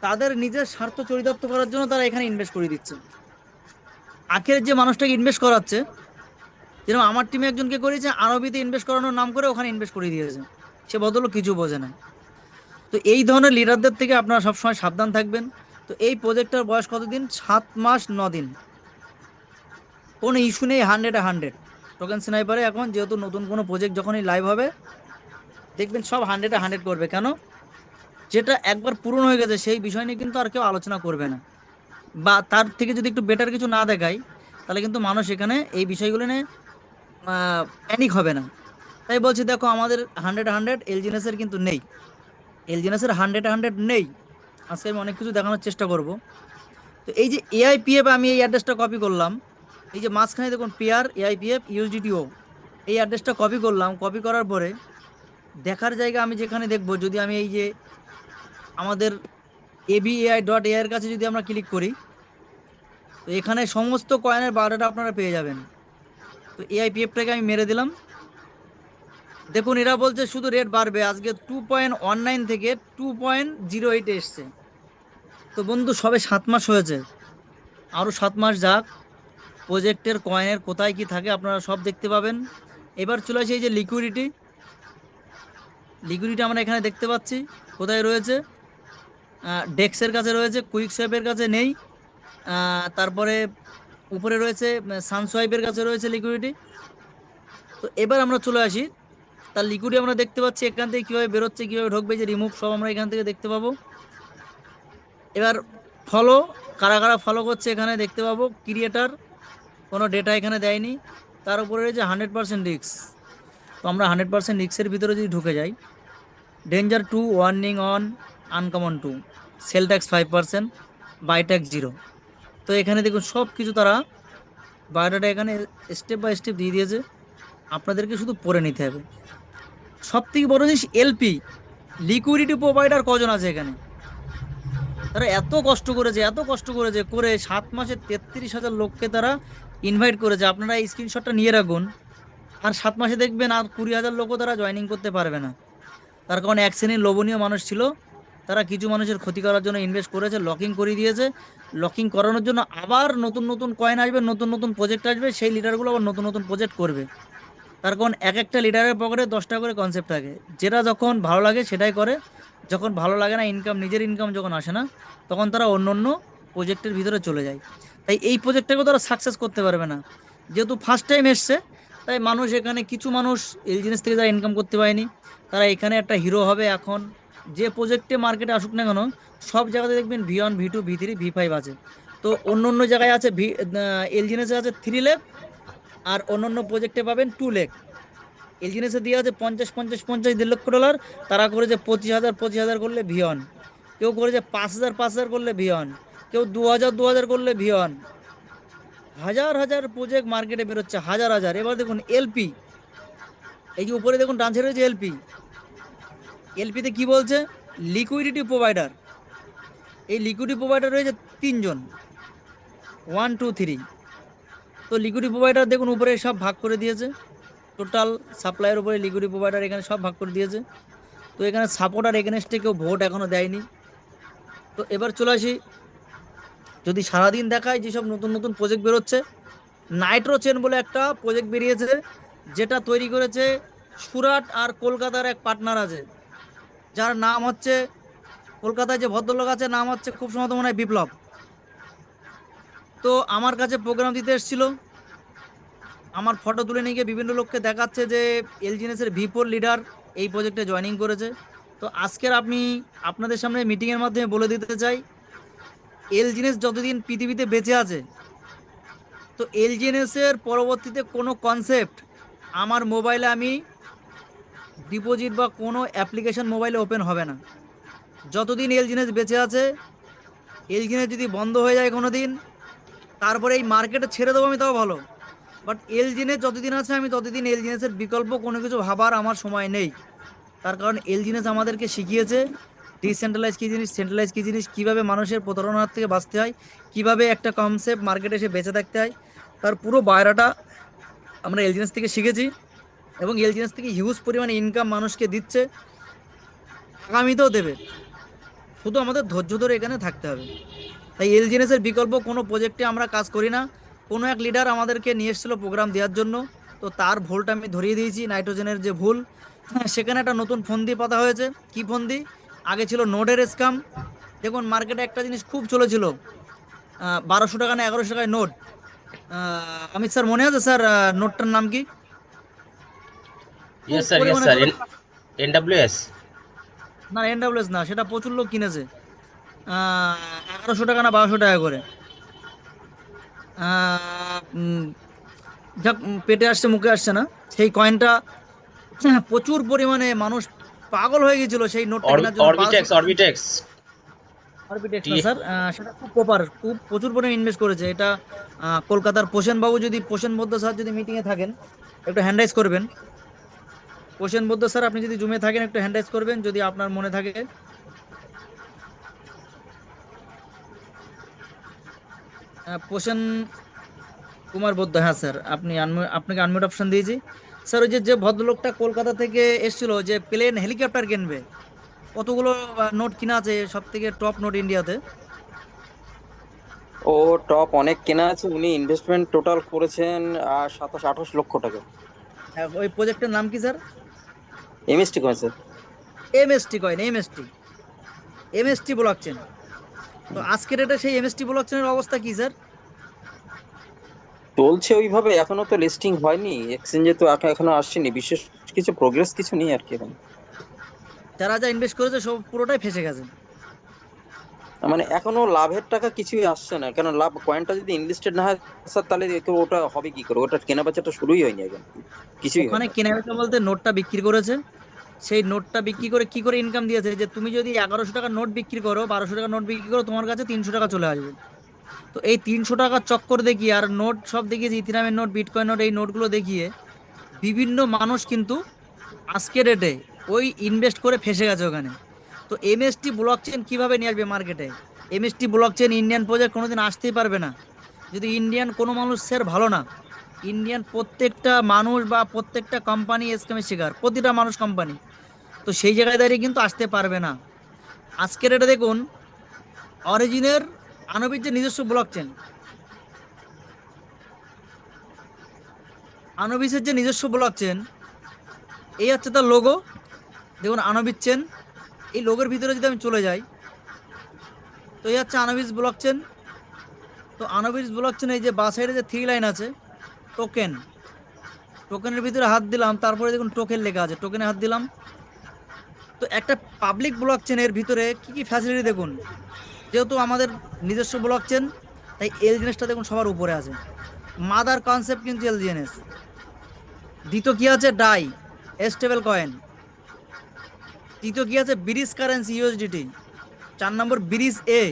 তাদের নিজের স্বার্থ চরিতার্থ করার জন্য তারা এখানে ইনভেস্ট করে দিচ্ছে। আখের যে মানুষটাকে ইনভেস্ট করাচ্ছে, যেরকম আমার টিমে একজনকে করেছে আরবিতে ইনভেস্ট করানোর নাম করে ওখানে ইনভেস্ট করে দিয়েছে, সে বদলো কিছু বোঝে না। তো এই ধরনের লিডারদের থেকে আপনারা সবসময় সাবধান থাকবেন। তো এই প্রজেক্টটার বয়স কতদিন, 7 মাস 9 দিন। কোনো ইস্যু নেই, 100-100 টোকেন স্নাইপারে। এখন যেহেতু নতুন কোনো প্রজেক্ট যখনই লাইভ হবে দেখবেন সব 100-100 করবে। কেন, যেটা একবার পূরণ হয়ে গেছে সেই বিষয় নিয়ে কিন্তু আর কেউ আলোচনা করবে না, বা তার থেকে যদি একটু বেটার কিছু না দেখায় তাহলে কিন্তু মানুষ এখানে এই বিষয়গুলো নিয়ে প্যানিক হবে না। তাই বলছি দেখো, আমাদের 100-100 এলজিনেসের কিন্তু নেই, এলজিনেসের 100-100 নেই। আজকে আমি অনেক কিছু দেখানোর চেষ্টা করব। তো এই যে এআইপিএফ, আমি এই অ্যাড্রেসটা কপি করলাম, এই যে মাঝখানে দেখুন পেয়ার এআইপিএফ ইউএসডিটিও, এই অ্যাড্রেসটা কপি করলাম। কপি করার পরে দেখার জায়গা আমি যেখানে দেখব, যদি আমি এই যে আমাদের ABAI.ai এর কাছে যদি আমরা ক্লিক করি, তো এখানে সমস্ত কয়েনের বায়োডাটা আপনারা পেয়ে যাবেন। তো এআইপিএফটাকে আমি মেরে দিলাম। দেখুন এরা বলছে শুধু রেট বাড়বে, আজকে 2.19 থেকে 2.08 এসছে। তো বন্ধু সবে 7 মাস হয়েছে, আরও 7 মাস যাক, প্রজেক্টের কয়েনের কোথায় কি থাকে আপনারা সব দেখতে পাবেন। এবার চলে আসি এই যে লিকুইডিটি, লিকুইডিটি আমরা এখানে দেখতে পাচ্ছি কোথায় রয়েছে, ডেক্সের কাছে রয়েছে, কুইক সেভের কাছে নেই। তারপরে উপরে রয়েছে সানসোয়াইপের কাছে রয়েছে লিকুইডিটি। তো এবার আমরা চলে আসি, তার লিকুইডিটি আমরা দেখতে পাচ্ছি এখান থেকে কিভাবে বেরোচ্ছে, কিভাবে ঢুকবে, যে রিমুভ সব আমরা এখান থেকে দেখতে পাবো। এবার ফলো, কারা কারা ফলো করছে এখানে দেখতে পাবো। ক্রিয়েটার কোনো ডেটা এখানে দেয়নি, তার উপরে রয়েছে 100% রিস্ক। তো আমরা 100% রিস্কের ভিতরে যদি ঢুকে যাই, danger 2, warning on, uncommon 2, sell tax 5%, buy tax 0। তো এখানে দেখুন সব কিছু তারা বায়োডাটা এখানে স্টেপ বাই স্টেপ দিয়ে দিয়েছে, আপনাদেরকে শুধু পড়ে নিতে হবে। সব থেকে বড় জিনিস এলপি, লিকুইডিটি প্রোভাইডার কজন আছে এখানে, তারা এত কষ্ট করেছে, এত কষ্ট করেছে, করে 7 মাসে 33,000 লোককে তারা ইনভাইট করেছে। আপনারা এই স্ক্রিনশটটা নিয়ে রাখুন। আর 7 মাসে দেখবেন আর 20,000 লোকও তারা জয়েনিং করতে পারবে না। তার কারণ এক শ্রেণীর লোভনীয় মানুষ ছিল, তারা কিছু মানুষের ক্ষতি করার জন্য ইনভেস্ট করেছে, লকিং করিয়ে দিয়েছে। লকিং করানোর জন্য আবার নতুন নতুন কয়েন আসবে, নতুন নতুন প্রজেক্ট আসবে, সেই লিডারগুলো আবার নতুন নতুন প্রজেক্ট করবে। তার কারণ এক একটা লিডারের পকেটে 10টা করে কনসেপ্ট থাকে, যেটা যখন ভালো লাগে সেটাই করে, যখন ভালো লাগে না, ইনকাম, নিজের ইনকাম যখন আসে না, তখন তারা অন্য অন্য প্রজেক্টের ভিতরে চলে যায়। তাই এই প্রজেক্টটাকেও তারা সাকসেস করতে পারবে না, যেহেতু ফার্স্ট টাইম এসছে। তাই মানুষ এখানে, কিছু মানুষ এই জিনিস থেকে যারা ইনকাম করতে পারেনি, তারা এখানে একটা হিরো হবে। এখন যে প্রজেক্টে মার্কেটে আসুক না কেন, সব জায়গাতে দেখবেন V1, V2, V3, V5 আছে। তো অন্য অন্য জায়গায় আছে এলজিনেসে আছে 3 লাখ, আর অন্য অন্য প্রজেক্টে পাবেন 2 লাখ। এলজিনেসে দিয়ে আছে 50, 50, 50, $1.5 লক্ষ। তারা করেছে 25,000, 25,000 করলে V1। কেউ করেছে 5,000, 5,000 করলে V1। কেউ 2,000, 2,000 করলে V1। হাজার হাজার প্রজেক্ট মার্কেটে বেরোচ্ছে, হাজার হাজার। এবার দেখুন এলপি, এই যে উপরে দেখুন ডান সাইডে রয়েছে এলপি। এলপিতে কি বলছে, লিকুইডিটি প্রোভাইডার। এই লিকুইডিটি প্রোভাইডার রয়েছে 3 জন, 1, 2, 3। তো লিকুইডিটি প্রোভাইডার দেখুন উপরে সব ভাগ করে দিয়েছে, টোটাল সাপ্লাইয়ের উপরে লিকুইডিটি প্রোভাইডার এখানে সব ভাগ করে দিয়েছে। তো এখানে সাপোর্ট আর এগেনস্টে কেউ ভোট এখনো দেয়নি। তো এবার চলে আসি, যদি সারাদিন দেখায় যেসব নতুন নতুন প্রজেক্ট বেরোচ্ছে, নাইট্রোচেন বলে একটা প্রজেক্ট বেরিয়েছে, যেটা তৈরি করেছে সুরাট আর কলকাতার এক পার্টনার আছে, যার নাম হচ্ছে, কলকাতায় যে ভদ্রলোক আছে নাম হচ্ছে খুব সম্ভবত মনে হয় বিপ্লব। তো আমার কাছে প্রোগ্রাম দিতে এসেছিল, আমার ফটো তুলে নিয়ে গিয়ে বিভিন্ন লোককে দেখাচ্ছে যে এলজিএনএসের V4 লিডার এই প্রজেক্টে জয়েনিং করেছে। তো আজকের আমি আপনাদের সামনে মিটিংয়ের মাধ্যমে বলে দিতে চাই, এলজিএনএস যতদিন পৃথিবীতে বেঁচে আছে, তো এলজিএনএসের পরবর্তীতে কোনো কনসেপ্ট আমার মোবাইলে আমি ডিপোজিট বা কোনো অ্যাপ্লিকেশন মোবাইলে ওপেন হবে না। যতদিন এলজিএনএস বেঁচে আছে, এলজিএনএস যদি বন্ধ হয়ে যায় কোনো দিন, তারপরে এই মার্কেটে ছেড়ে দেবো আমি, তাও ভালো। বাট এলজিএনএস যতদিন আছে, আমি ততদিন এলজিএনএসের বিকল্প কোনো কিছু ভাবার আমার সময় নেই। তার কারণ এলজিএনএস আমাদেরকে শিখিয়েছে ডিসেন্ট্রালাইজ কী জিনিস, সেন্ট্রালাইজ কী জিনিস, কীভাবে মানুষের প্রতারণার হাত থেকে বাঁচতে হয়, কীভাবে একটা কনসেপ্ট মার্কেটে এসে বেঁচে থাকতে হয়, তার পুরো বায়োডাটা আমরা এলজিএনএস থেকে শিখেছি। এবং এলজিএনএস থেকে হিউজ পরিমাণে ইনকাম মানুষকে দিচ্ছে, আগামীতেও দেবে। শুধু আমাদের ধৈর্য ধরে এখানে থাকতে হবে। তাই এলজিএনএস এর বিকল্প কোনো প্রজেক্টে আমরা কাজ করি না। কোনো এক লিডার আমাদেরকে নিয়ে এসেছিল প্রোগ্রাম দেওয়ার জন্য, তো তার ভুলটা আমি ধরিয়ে দিয়েছি, নাইট্রোজেনের যে ভুল। হ্যাঁ, সেখানে একটা নতুন ফন্দি পাতা হয়েছে। কি ফন্দি? আগে ছিল নোটের স্ক্যাম। দেখুন মার্কেটে একটা জিনিস খুব চলেছিল, 1200 টাকা না 1100 টাকায় নোট। অমিত স্যার মনে আছে স্যার, নোটটার নাম কি? খুব ইয়েস স্যার, ইয়েস পরিমাণে স্যার। চলেছিল। এনডব্লিউএস। না, এনডাব্লিউএস না, সেটা প্রচুর লোক কিনেছে। 1100 টাকা না 1200 টাকা করে। যাক, পেটে আসছে মুখে আসছে না সেই কয়েনটা। প্রচুর পরিমাণে মানুষ পাগল হয়ে গেছিল সেই নোটটা কেনার জন্য, অরবিটেক্স, অরবিটেক্স। অরবিটেক্স টি। না স্যার, সেটা খুব প্রপার, খুব প্রচুর পরিমাণে ইনভেস্ট করেছে এটা। কলকাতার পোষেন বাবু, যদি পোষেন বদ্দ স্যার যদি মিটিং এ থাকেন, একটু হ্যান্ড রাইজ করবেন। পোষেন বদ্দ স্যার আপনি যদি জুমে থাকেন, একটু হ্যান্ড রাইজ করবেন যদি আপনার মনে থাকে। পোষেন কুমার বদ্দ, হ্যাঁ স্যার, আপনাকে আনমিউট অপশন দিয়েছি। স্যার ওই যে যে ভদ্রলোকটা কলকাতা থেকে এসেছিল, যে প্লেন হেলিকপ্টার কিনবে, কতগুলো নোট কিনা আছে, সব থেকে টপ নোট ইন্ডিয়াতে। ও টপ অনেক কেনা আছে। উনি ইনভেস্টমেন্ট টোটাল করেছেন 27-28 লক্ষ টাকা। ওই প্রজেক্টের নাম কি sir? MST coin sir. MST coin, MST, MST blockchain. তো আজকের এটা সেই এমএসটি ব্লকচেনের অবস্থা কি স্যার? চলছে ওইভাবে, এখনো তো লিস্টিং হয়নি এক্সচেঞ্জে, তো এখনো আসছেনি বিশেষ কিছু প্রোগ্রেস কিছু নেই আর কি এখন। যারা যা ইনভেস্ট করেছে সব পুরোটাই ফেসে গেছে। মানে এখনো লাভের টাকা কিছুই আসছে না, কারণ লাভ কয়েনটা যদি ইনলিস্টেড না হয় স্যার, তাহলে তো ওটা হবে কি করে? ওটা কেনা বেচাটা শুরুই হয়নি এখন, কিছুই ওখানে হয়নি। কেনাবেচা বলতে নোটটা বিক্রি করেছে, সেই নোটটা বিক্রি করে কি করে ইনকাম দিয়েছে, যে তুমি যদি 1100 টাকার নোট বিক্রি করো, 1200 টাকার নোট বিক্রি করো, তোমার কাছে 300 টাকা চলে আসবে। তো এই 300 টাকার চক্কর দেখিয়ে আর নোট সব দেখিয়েছে, ইথিরামের নোট, বিটকয়েন নোট, এই নোটগুলো দেখিয়ে বিভিন্ন মানুষ কিন্তু আজকে ডেটে ওই ইনভেস্ট করে ফেসে গেছে ওখানে। তো এমএসটি ব্লক চেন কিভাবে নিয়ে আসবে মার্কেটে? MST block chain Indian project কোনোদিন আসতেই পারবে না যদি ইন্ডিয়ান কোনো মানুষের ভালো না। ইন্ডিয়ান প্রত্যেকটা মানুষ বা প্রত্যেকটা কোম্পানি স্ক্যামের শিকার, প্রতিটা মানুষ কোম্পানি। তো সেই জায়গায় দাঁড়িয়ে কিন্তু আসতে পারবে না। আজকের এটা দেখুন, অরিজিনের আনবির যে নিজস্ব ব্লক চেন, আনবিসের যে নিজস্ব ব্লক চেন, এই হচ্ছে তার লোগো। দেখুন আনবিস চেন, এই লোগোর ভিতরে যদি আমি চলে যাই, তো এই হচ্ছে আনবিস ব্লক চেন। তো আনবিস ব্লক চেন, এই যে বাঁ সাইডে যে 3 লাইন আছে, টোকেন, টোকেনের ভিতরে হাত দিলাম, তারপরে দেখুন টোকেন লেখা আছে, টোকেনে হাত দিলাম। তো একটা পাবলিক ব্লক চেনের ভিতরে কি কি ফ্যাসিলিটি দেখুন। যেহেতু আমাদের নিজস্ব ব্লক চেন, তাই এলজিএনএসটা দেখুন সবার উপরে আছে। মাদার কনসেপ্ট কিন্তু এলজিএনএস। দ্বিতীয় কি আছে? DAI, stable coin. তৃতীয় কি আছে? Bridge currency, USDT. 4 নম্বর ব্রিজ এ।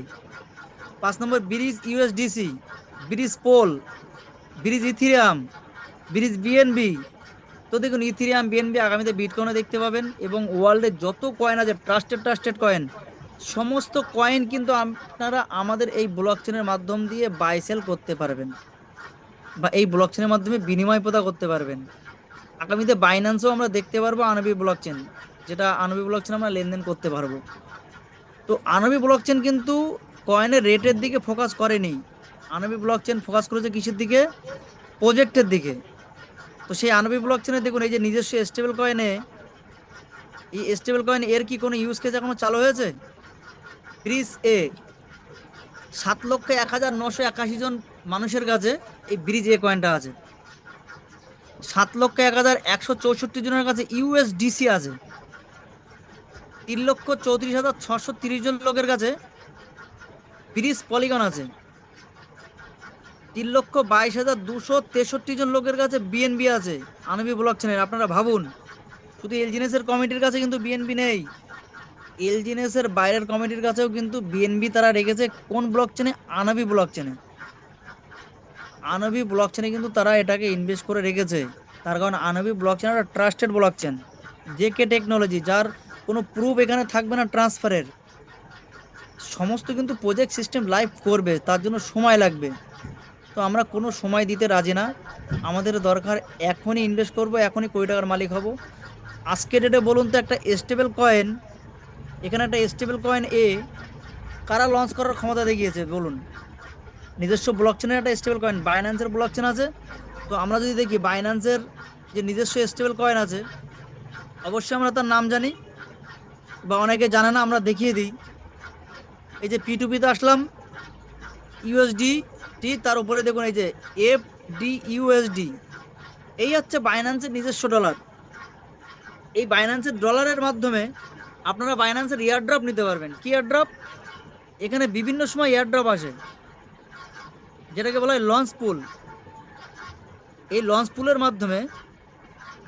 5 নম্বর bridge USDC, bridge POL, bridge Ethereum, bridge BNB. তো দেখুন ইথিরিয়াম, বিএনবি আগামীতে বিটকয়েনে দেখতে পাবেন, এবং ওয়ার্ল্ডে যত কয়েন আছে ট্রাস্টেড ট্রাস্টেড কয়েন, সমস্ত কয়েন কিন্তু আপনারা আমাদের এই ব্লক চেনের মাধ্যম দিয়ে বাই সেল করতে পারবেন, বা এই ব্লক চেনের মাধ্যমে বিনিময় প্রথা করতে পারবেন। আগামীতে বাইন্যান্সও আমরা দেখতে পারবো আনবি ব্লক চেন, যেটা আনবি ব্লক চেন আমরা লেনদেন করতে পারবো। তো আনবি ব্লক চেন কিন্তু কয়েনের রেটের দিকে ফোকাস করেনি। আনবি ব্লক চেন ফোকাস করেছে কিসের দিকে? প্রজেক্টের দিকে। তো সেই আনবি ব্লক চেনে দেখুন, এই যে নিজস্ব স্টেবল কয়েনে, এই স্টেবল কয়েন এর কি কোনো ইউজ কেস এখনো চালু হয়েছে? ব্রিজ এ 7,01,981 জন মানুষের কাছে এই ব্রিজ এ কয়েনটা আছে। 7,01,164 জনের কাছে ইউএসডিসি আছে। 3,34,630 জন লোকের কাছে ব্রিজ পলিগন আছে। 3,22,263 জন লোকের কাছে বিএনবি আছে আনবি ব্লক চেনের। আপনারা ভাবুন, শুধু এলজিনেস এর কমিটির কাছে কিন্তু বিএনবি নেই, এলজিনেস এর বাইরের কমিটির কাছেও কিন্তু বিএনবি তারা রেখেছে। কোন ব্লক চেনে? আনবি ব্লক চেনে। আনবি ব্লক চেনে কিন্তু তারা এটাকে ইনভেস্ট করে রেখেছে। তার কারণ আনবি ব্লক চেন একটা trusted blockchain, ZK technology, যার কোনো প্রুফ এখানে থাকবে না ট্রান্সফারের। সমস্ত কিন্তু প্রজেক্ট সিস্টেম লাইভ করবে, তার জন্য সময় লাগবে। তো আমরা কোনো সময় দিতে রাজি না। আমাদের দরকার এখনই ইনভেস্ট করব, এখনই কোটি টাকার মালিক হব। আজকে ডেটে বলুন তো, একটা স্টেবল কয়েন, এখানে একটা স্টেবল কয়েন এ কারা লঞ্চ করার ক্ষমতা দেখিয়েছে বলুন? নিজস্ব ব্লক চেনের একটা স্টেবল কয়েন, বাইন্যান্সের ব্লক চেন আছে। তো আমরা যদি দেখি বাইন্যান্সের যে নিজস্ব স্টেবল কয়েন আছে, অবশ্যই আমরা তার নাম জানি, বা অনেকে জানে না, আমরা দেখিয়ে দিই। এই যে P2P-তে আসলাম, ইউএসডি টি, তার উপরে দেখুন এই যে FDUSD, এই হচ্ছে বাইন্যান্সের নিজস্ব ডলার। এই বাইন্যান্সের ডলারের মাধ্যমে আপনারা বাইন্যান্সের এয়ারড্রপ নিতে পারবেন। কি এয়ারড্রপ? এখানে বিভিন্ন সময় এয়ারড্রপ আসে, যেটাকে বলা হয় লঞ্চ পুল। এই লঞ্চ পুলের মাধ্যমে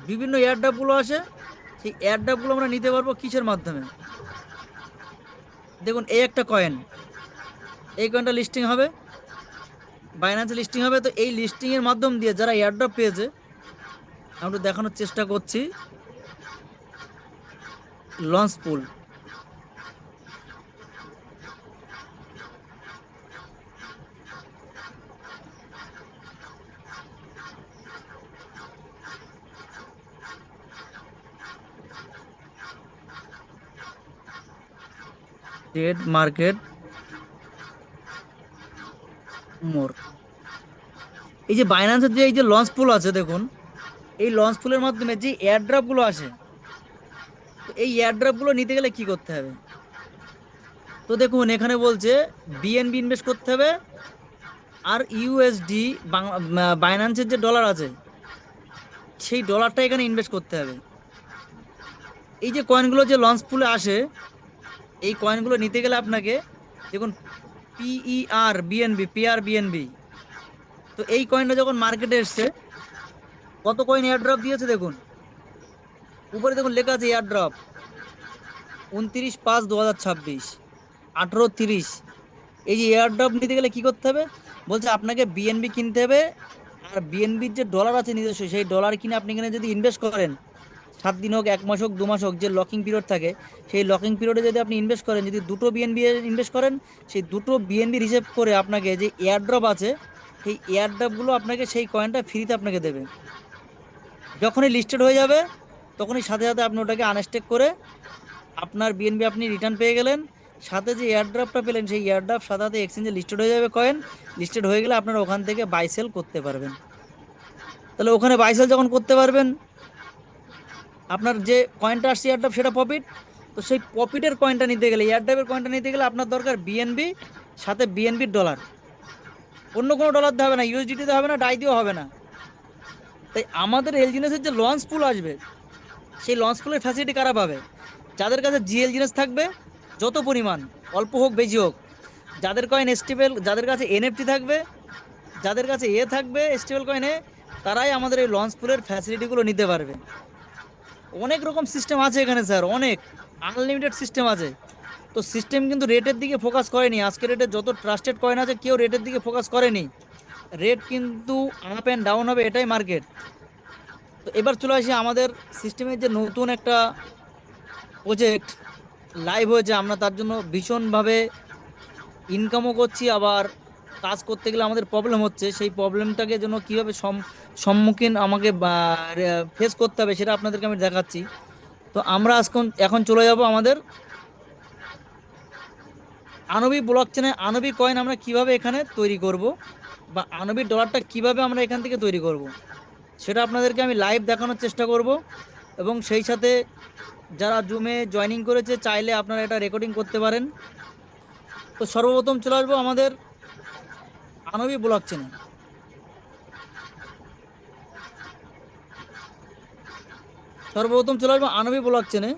বিভিন্ন এয়ারড্রপগুলো আসে। সেই এয়ারড্রপগুলো আমরা নিতে পারবো কিসের মাধ্যমে? দেখুন এই একটা কয়েন, এই কয়েনটা লিস্টিং হবে, বাইন্যান্সে লিস্টিং হবে। তো এই লিস্টিং এর মাধ্যম দিয়ে যারা এয়ারড্রপ পেয়েছে, আমি একটু দেখানোর চেষ্টা করছি। লঞ্চ পুল, ট্রেড মার্কেট মোর, এই যে বাইন্যান্সের যে এই যে লঞ্চ পুল আছে দেখুন, এই লঞ্চ পুলের মাধ্যমে যে এয়ারড্রপ গুলো আসে, তো এই এয়ারড্রপ গুলো নিতে গেলে কি করতে হবে? তো দেখুন এখানে বলছে বিএনবি ইনভেস্ট করতে হবে, আর ইউএসডি বাইন্যান্সের যে ডলার আছে সেই ডলারটা এখানে ইনভেস্ট করতে হবে। এই যে কয়েনগুলো যে লঞ্চ পুলে আসে, এই কয়েনগুলো নিতে গেলে আপনাকে দেখুন পিআর বিএনবি, তো এই কয়েনটা যখন মার্কেটে এসছে কত কয়েন এয়ার ড্রপ দিয়েছে দেখুন, উপরে দেখুন লেখা আছে এয়ার ড্রপ 29/5/2026, 18:30। এই যে এয়ার ড্রপ নিতে গেলে কি করতে হবে, বলছে আপনাকে বিএনবি কিনতে হবে। আর বিএনবির যে ডলার আছে নিজস্ব, সেই ডলার কিনে আপনি এখানে যদি ইনভেস্ট করেন, 7 দিন হোক, 1 মাস হোক, 2 মাস হোক, যে লকিং পিরিয়ড থাকে, সেই লকিং পিরিয়ডে যদি আপনি ইনভেস্ট করেন, যদি দুটো বিএনবি ইনভেস্ট করেন, সেই দুটো বিএনবি হিসেব করে আপনাকে যে এয়ার ড্রপ আছে, সেই এয়ার ড্রপগুলো আপনাকে সেই কয়েনটা ফ্রিতে আপনাকে দেবে। যখনই লিস্টেড হয়ে যাবে তখনই সাথে সাথে আপনি ওটাকে আনস্টেক করে আপনার বিএনবি আপনি রিটার্ন পেয়ে গেলেন। সাথে যে এয়ারড্রপটা পেলেন, সেই এয়ারড্রপ সাথে সাথে এক্সচেঞ্জে লিস্টেড হয়ে যাবে কয়েন। লিস্টেড হয়ে গেলে আপনারা ওখান থেকে বাই সেল করতে পারবেন। তাহলে ওখানে বাই সেল যখন করতে পারবেন, আপনার যে কয়েনটা আসছে এয়ারড্রপ সেটা প্রফিট। তো সেই প্রফিটের কয়েনটা নিতে গেলে, এয়ারড্রপের কয়েনটা নিতে গেলে আপনার দরকার বিএনবি, সাথে বিএনবির ডলার। অন্য কোনো ডলার দিতে হবে না, ইউএসডিটি দিতে হবে না, ডাই দিয়েও হবে না। তাই আমাদের এলজিনেসের যে লঞ্চ পুল আসবে, সেই লঞ্চ পুলের ফ্যাসিলিটি কারা পাবে? যাদের কাছে জিএল জিনিস থাকবে, যত পরিমাণ, অল্প হোক বেশি হোক, যাদের কয়েন স্টেবল, যাদের কাছে এনএফটি থাকবে, যাদের কাছে থাকবে স্টেবল কয়েনে, তারাই আমাদের এই লঞ্চ পুলের ফ্যাসিলিটিগুলো নিতে পারবে। অনেক রকম সিস্টেম আছে এখানে স্যার, অনেক আনলিমিটেড সিস্টেম আছে। তো সিস্টেম কিন্তু রেটের দিকে ফোকাস করেনি। আজকে রেটে যত ট্রাস্টেড কয়েন আছে, কেউ রেটের দিকে ফোকাস করেনি। রেট কিন্তু আপ অ্যান্ড ডাউন হবে, এটাই মার্কেট। তো এবার চলে আসি আমাদের সিস্টেমের যে নতুন একটা প্রজেক্ট লাইভ হয়েছে, আমরা তার জন্য ভীষণভাবে ইনকামও করছি, আবার কাজ করতে গেলে আমাদের প্রবলেম হচ্ছে। সেই প্রবলেমটাকে জন্য কীভাবে সম্মুখীন আমাকে ফেস করতে হবে সেটা আপনাদেরকে আমি দেখাচ্ছি। তো আমরা এখন চলে যাব আমাদের আনবি ব্লকচেনে। আনবি কয়েন আমরা কিভাবে এখানে তৈরি করব, বা আনবি ডলারটা কিভাবে আমরা এখান থেকে তৈরি করব, সেটা আপনাদেরকে আমি লাইভ দেখানোর চেষ্টা করব। এবং সেই সাথে যারা জুমে জয়েনিং করেছে, চাইলে আপনারা এটা রেকর্ডিং করতে পারেন। তো সর্বপ্রথম চলে আসবো আমাদের আনবি ব্লকচেনে। সর্বপ্রথম চলে আসবো আনবি ব্লকচেনে,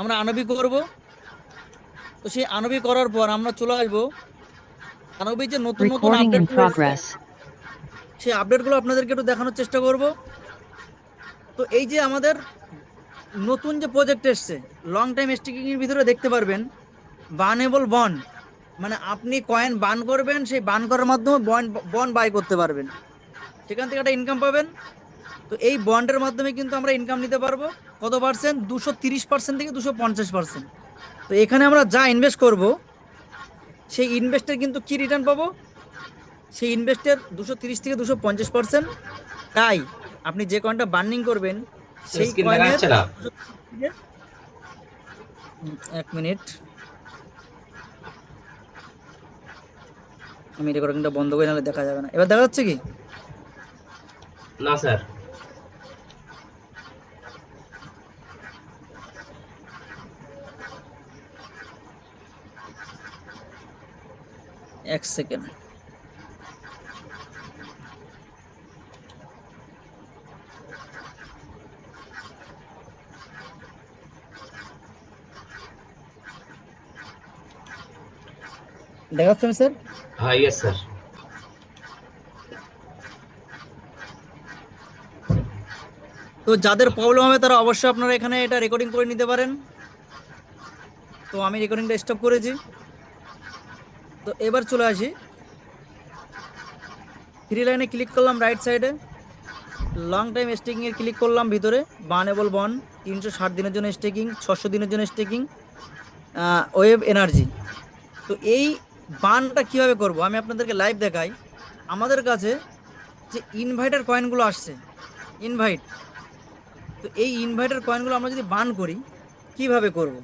আমরা আনবি করব। তো সেই আনবি করার পর আমরা চলে আসবো আনবির যে নতুন নতুন Recording in আপডেটগুলো এসেছে, progress. সেই আপডেটগুলো আপনাদেরকে একটু দেখানোর চেষ্টা করব। তো এই যে আমাদের নতুন যে প্রজেক্ট এসছে, লং টাইম স্টেকিং এর ভিতরে দেখতে পারবেন বানেবল বন্ড, মানে আপনি কয়েন বান করবেন, সেই বান করার মাধ্যমে বন্ড বাই করতে পারবেন, সেখান থেকে একটা ইনকাম পাবেন। তো এই বন্ডের মাধ্যমে কিন্তু আমরা ইনকাম নিতে পারবো কত পার্সেন্ট, 230% থেকে 250%। তো এখানে আমরা যা ইনভেস্ট করব, সেই ইনভেস্টের কিন্তু কি রিটার্ন পাবো, সেই ইনভেস্টের 230 থেকে 250%। তাই আপনি যে কয়েনটা বার্নিং করবেন, সেই স্ক্রিন দেখা কয়েনের যাচ্ছে না? 1 মিনিট, আমি রেকর্ডিংটা বন্ধ করে নাহলে দেখা যাবে না। এবার দেখা যাচ্ছে কি? না স্যার। এক সেকেন্ড। দেখা যাচ্ছে না স্যার? হ্যাঁ, ইয়েস স্যার। তো যাদের প্রবলেম হবে তারা অবশ্যই আপনারা এখানে এটা রেকর্ডিং করে নিতে পারেন। তো আমি রেকর্ডিংটা স্টপ করেছি। তো এবার চলে আসি, থ্রি লাইনে ক্লিক করলাম রাইট সাইডে, লং টাইম স্টেকিং এর ক্লিক করলাম ভিতরে, বানেবল বন্ড 360 দিনের জন্য স্টেকিং, 600 দিনের জন্য স্টেকিং, ওয়েভ এনার্জি। তো এই বানটা কিভাবে করব আমি আপনাদেরকে লাইভ দেখাই। আমাদের কাছে যে ইনভাইটার কয়েনগুলো আসছে, ইনভাইট, তো এই ইনভাইটার কয়েনগুলো আমরা যদি বান করি কিভাবে করব,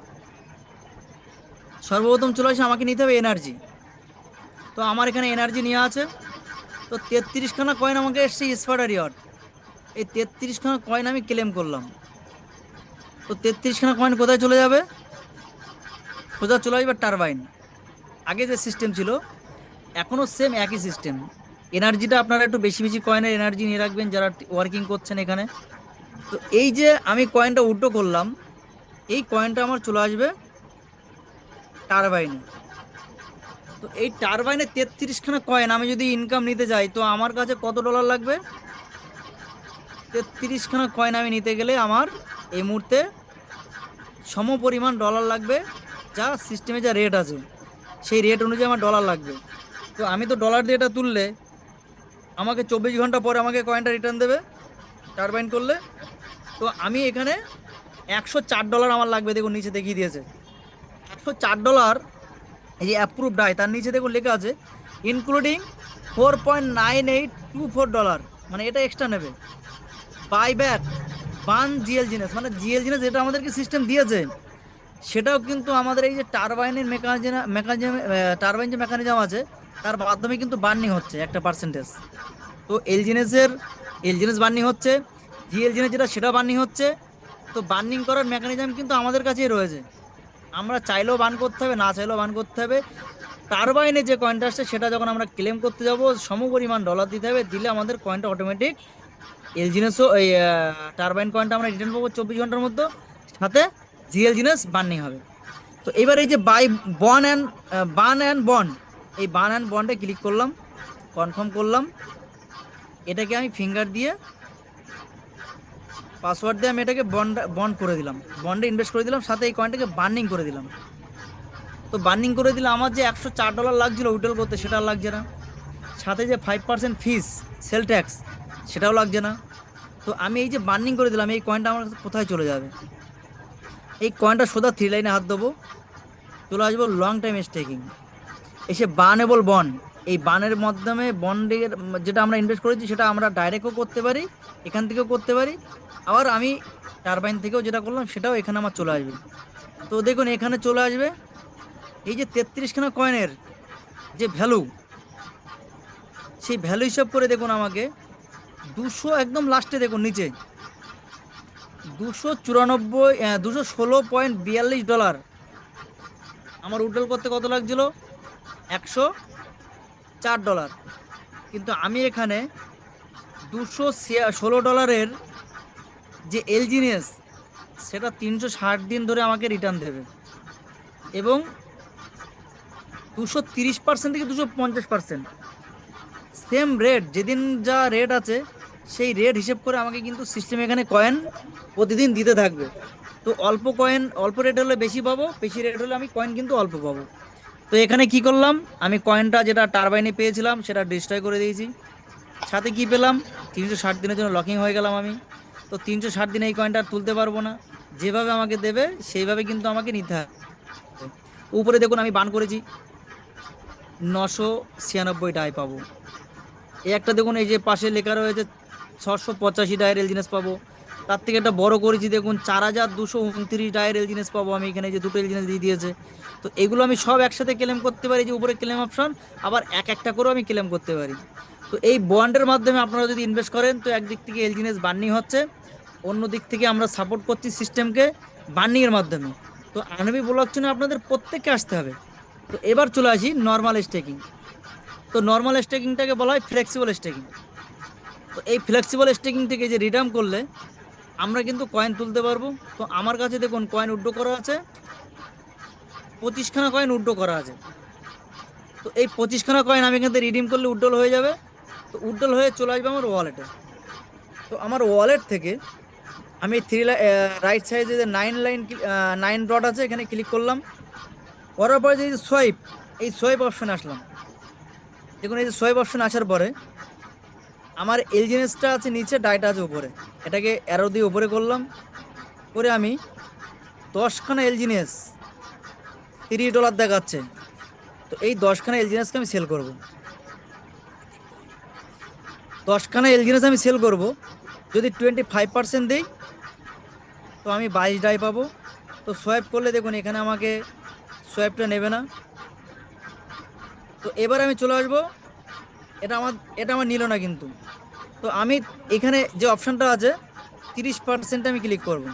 সর্বপ্রথম চলে আসে আমাকে নিতে হবে এনার্জি। তো আমার এখানে এনার্জি নেওয়া আছে। তো 33খানা কয়েন আমাকে এসছে স্পাইডার রিওয়ার্ড, এই 33খানা কয়েন আমি ক্লেম করলাম। তো 33খানা কয়েন কোথায় চলে যাবে, সোজা চলে আসবে টারবাইন। আগে যে সিস্টেম ছিল এখনো সেম একই সিস্টেম। এনার্জিটা আপনারা একটু বেশি বেশি কয়েনের এনার্জি নিয়ে রাখবেন যারা ওয়ার্কিং করছেন এখানে। তো এই যে আমি কয়েনটা উল্টো করলাম, এই কয়েনটা আমার চলে আসবে টারবাইনে। তো এই টারবাইনে 33খানা কয়েন আমি যদি ইনকাম নিতে যাই, তো আমার কাছে কত ডলার লাগবে? 33খানা কয়েন আমি নিতে গেলে আমার এই মুহূর্তে সমপরিমাণ ডলার লাগবে, যা সিস্টেমে যা রেট আছে সেই রেট অনুযায়ী আমার ডলার লাগবে। তো আমি তো ডলার দিয়ে এটা তুললে আমাকে 24 ঘন্টা পরে আমাকে কয়েনটা রিটার্ন দেবে টারবাইন করলে। তো আমি এখানে $104 আমার লাগবে, দেখুন নিচে দেখিয়ে দিয়েছে $104। এই যে অ্যাপ্রুভ ডাই তার নিচে দেখুন লেখা আছে ইনক্লুডিং $4.9824, মানে এটা এক্সট্রা নেবে। বাইব্যাক বান জিএল জিনেস, মানে জিএল জিনেস যেটা আমাদেরকে সিস্টেম দিয়েছে সেটাও কিন্তু আমাদের এই যে টারবাইনের মেকানিজম টারবাইন যে মেকানিজম আছে তার মাধ্যমে কিন্তু বার্নিং হচ্ছে একটা পার্সেন্টেজ। তো এল জিনেস বার্নিং হচ্ছে, জিএল জিনেস যেটা সেটা বার্নিং হচ্ছে। তো বার্নিং করার মেকানিজম কিন্তু আমাদের কাছেই রয়েছে, আমরা চাইলেও বার্ন করতে হবে, না চাইলেও বার্ন করতে হবে। টারবাইনে যে কয়েনটা আসছে সেটা যখন আমরা ক্লেম করতে যাব সমপরিমাণ ডলার দিতে হবে, দিলে আমাদের কয়েনটা অটোমেটিক এল জিনেসও এই টারবাইন কয়েনটা আমরা রিটার্ন পাবো 24 ঘন্টার মধ্যে, সাথে জিএল জিনেস বার্নিং হবে। তো এবার এই যে বাই বার্ন অ্যান্ড বন্ড, এই বার্ন অ্যান্ড বন্ডে ক্লিক করলাম, কনফার্ম করলাম। এটাকে আমি ফিঙ্গার দিয়ে পাসওয়ার্ড দিয়ে আমি এটাকে বন্ড করে দিলাম, বন্ডে ইনভেস্ট করে দিলাম, সাথে এই কয়েনটাকে বার্নিং করে দিলাম। তো বার্নিং করে দিলে আমার যে $104 লাগছিল উইড্রল করতে সেটা আর লাগছে না, সাথে যে 5% ফিস সেল ট্যাক্স সেটাও লাগছে না। তো আমি এই যে বার্নিং করে দিলাম, এই কয়েনটা আমার কোথায় চলে যাবে? এই কয়েনটা সোজা 3 লাইনে হাত দেবো, চলে আসবো লং টাইম স্টেকিং, এসে বার্নেবল বন্ড। এই বানের মাধ্যমে বন্ডের যেটা আমরা ইনভেস্ট করেছি সেটা আমরা ডাইরেক্টও করতে পারি, এখান থেকেও করতে পারি, আবার আমি টারবাইন থেকেও যেটা করলাম সেটাও এখানে আমার চলে আসবে। তো দেখুন এখানে চলে আসবে এই যে 33খানা কয়েনের যে ভ্যালু, সেই ভ্যালু হিসাব করে দেখুন আমাকে একদম লাস্টে দেখুন নিচে 216.42 আমার উইথড্রল করতে কত লাগছিল? $104। কিন্তু আমি এখানে $216 যে এলজিনিয়াস সেটা 360 দিন ধরে আমাকে রিটার্ন দেবে, এবং 230% থেকে 250% সেম রেট, যেদিন যা রেট আছে সেই রেট হিসেব করে আমাকে কিন্তু সিস্টেম এখানে কয়েন প্রতিদিন দিতে থাকবে। তো অল্প কয়েন অল্প রেট হলে বেশি পাবো, বেশি রেট হলে আমি কয়েন কিন্তু অল্প পাবো। তো এখানে কি করলাম, আমি কয়েনটা যেটা টারবাইনে পেয়েছিলাম সেটা ডিস্ট্রয় করে দিয়েছি, সাথে কি পেলাম 360 দিনের জন্য লকিং হয়ে গেলাম আমি। তো 360 দিনে এই কয়েনটা আর তুলতে পারবো না, যেভাবে আমাকে দেবে সেইভাবে কিন্তু আমাকে নিতে হবে। উপরে দেখুন আমি বান করেছি 996 পাবো। এই একটা দেখুন এই যে পাশে লেখা রয়েছে 685 এল জিনেস পাবো। তার থেকে একটা বড় করেছি দেখুন 4229 এল জিনেস পাবো আমি এখানে, যে দুটো এল জিনেস দিয়ে দিয়েছে। তো এগুলো আমি সব একসাথে ক্লেম করতে পারি, যে উপরে ক্লেম অপশন, আবার এক একটা করেও আমি ক্লেম করতে পারি। তো এই বন্ডের মাধ্যমে আপনারা যদি ইনভেস্ট করেন, তো একদিক থেকে এল জিনেস বার্নিং হচ্ছে, অন্য দিক থেকে আমরা সাপোর্ট করছি সিস্টেমকে বার্নিংয়ের মাধ্যমে। তো আনবি ব্লকচেনে আপনাদের প্রত্যেককে আসতে হবে। তো এবার চলে আসি নর্মাল স্টেকিং। তো নর্মাল স্টেকিংটাকে বলা হয় ফ্লেক্সিবল স্টেকিং। তো এই ফ্লেক্সিবল স্টেকিং থেকে যে রিডাম করলে আমরা কিন্তু কয়েন তুলতে পারবো। তো আমার কাছে দেখুন কয়েন উইথড্র করা আছে, 25খানা কয়েন উইথড্র করা আছে। তো এই 25খানা কয়েন আমি এখান থেকে রিডিম করলে উইথড্রল হয়ে যাবে। তো উইথড্রল হয়ে চলে আসবে আমার ওয়ালেটে। তো আমার ওয়ালেট থেকে আমি রাইট সাইডে যে 9 ডট আছে এখানে ক্লিক করলাম, করার পরে যে সোয়াইপ, এই সোয়াইপ অপশানে আসলাম। দেখুন এই যে সোয়াইপ অপশান আসার পরে আমার এলজিনেসটা আছে নিচে, ডাইটা আছে উপরে, এটাকে অ্যারো দিয়ে উপরে করলাম, করে আমি 10খানা এলজিনেস $3 দেখাচ্ছে। তো এই 10খানা এলজিনেসকে আমি সেল করব, 10খানা এলজিনেস আমি সেল করব। যদি 25% দিই তো আমি 22 পাবো। তো সোয়াইপ করলে দেখুন এখানে আমাকে সোয়াইপটা নেবে না। তো এবার আমি চলে আসবো, এটা আমার নিল না কিন্তু। তো আমি এখানে যে অপশানটা আছে 30% আমি ক্লিক করব।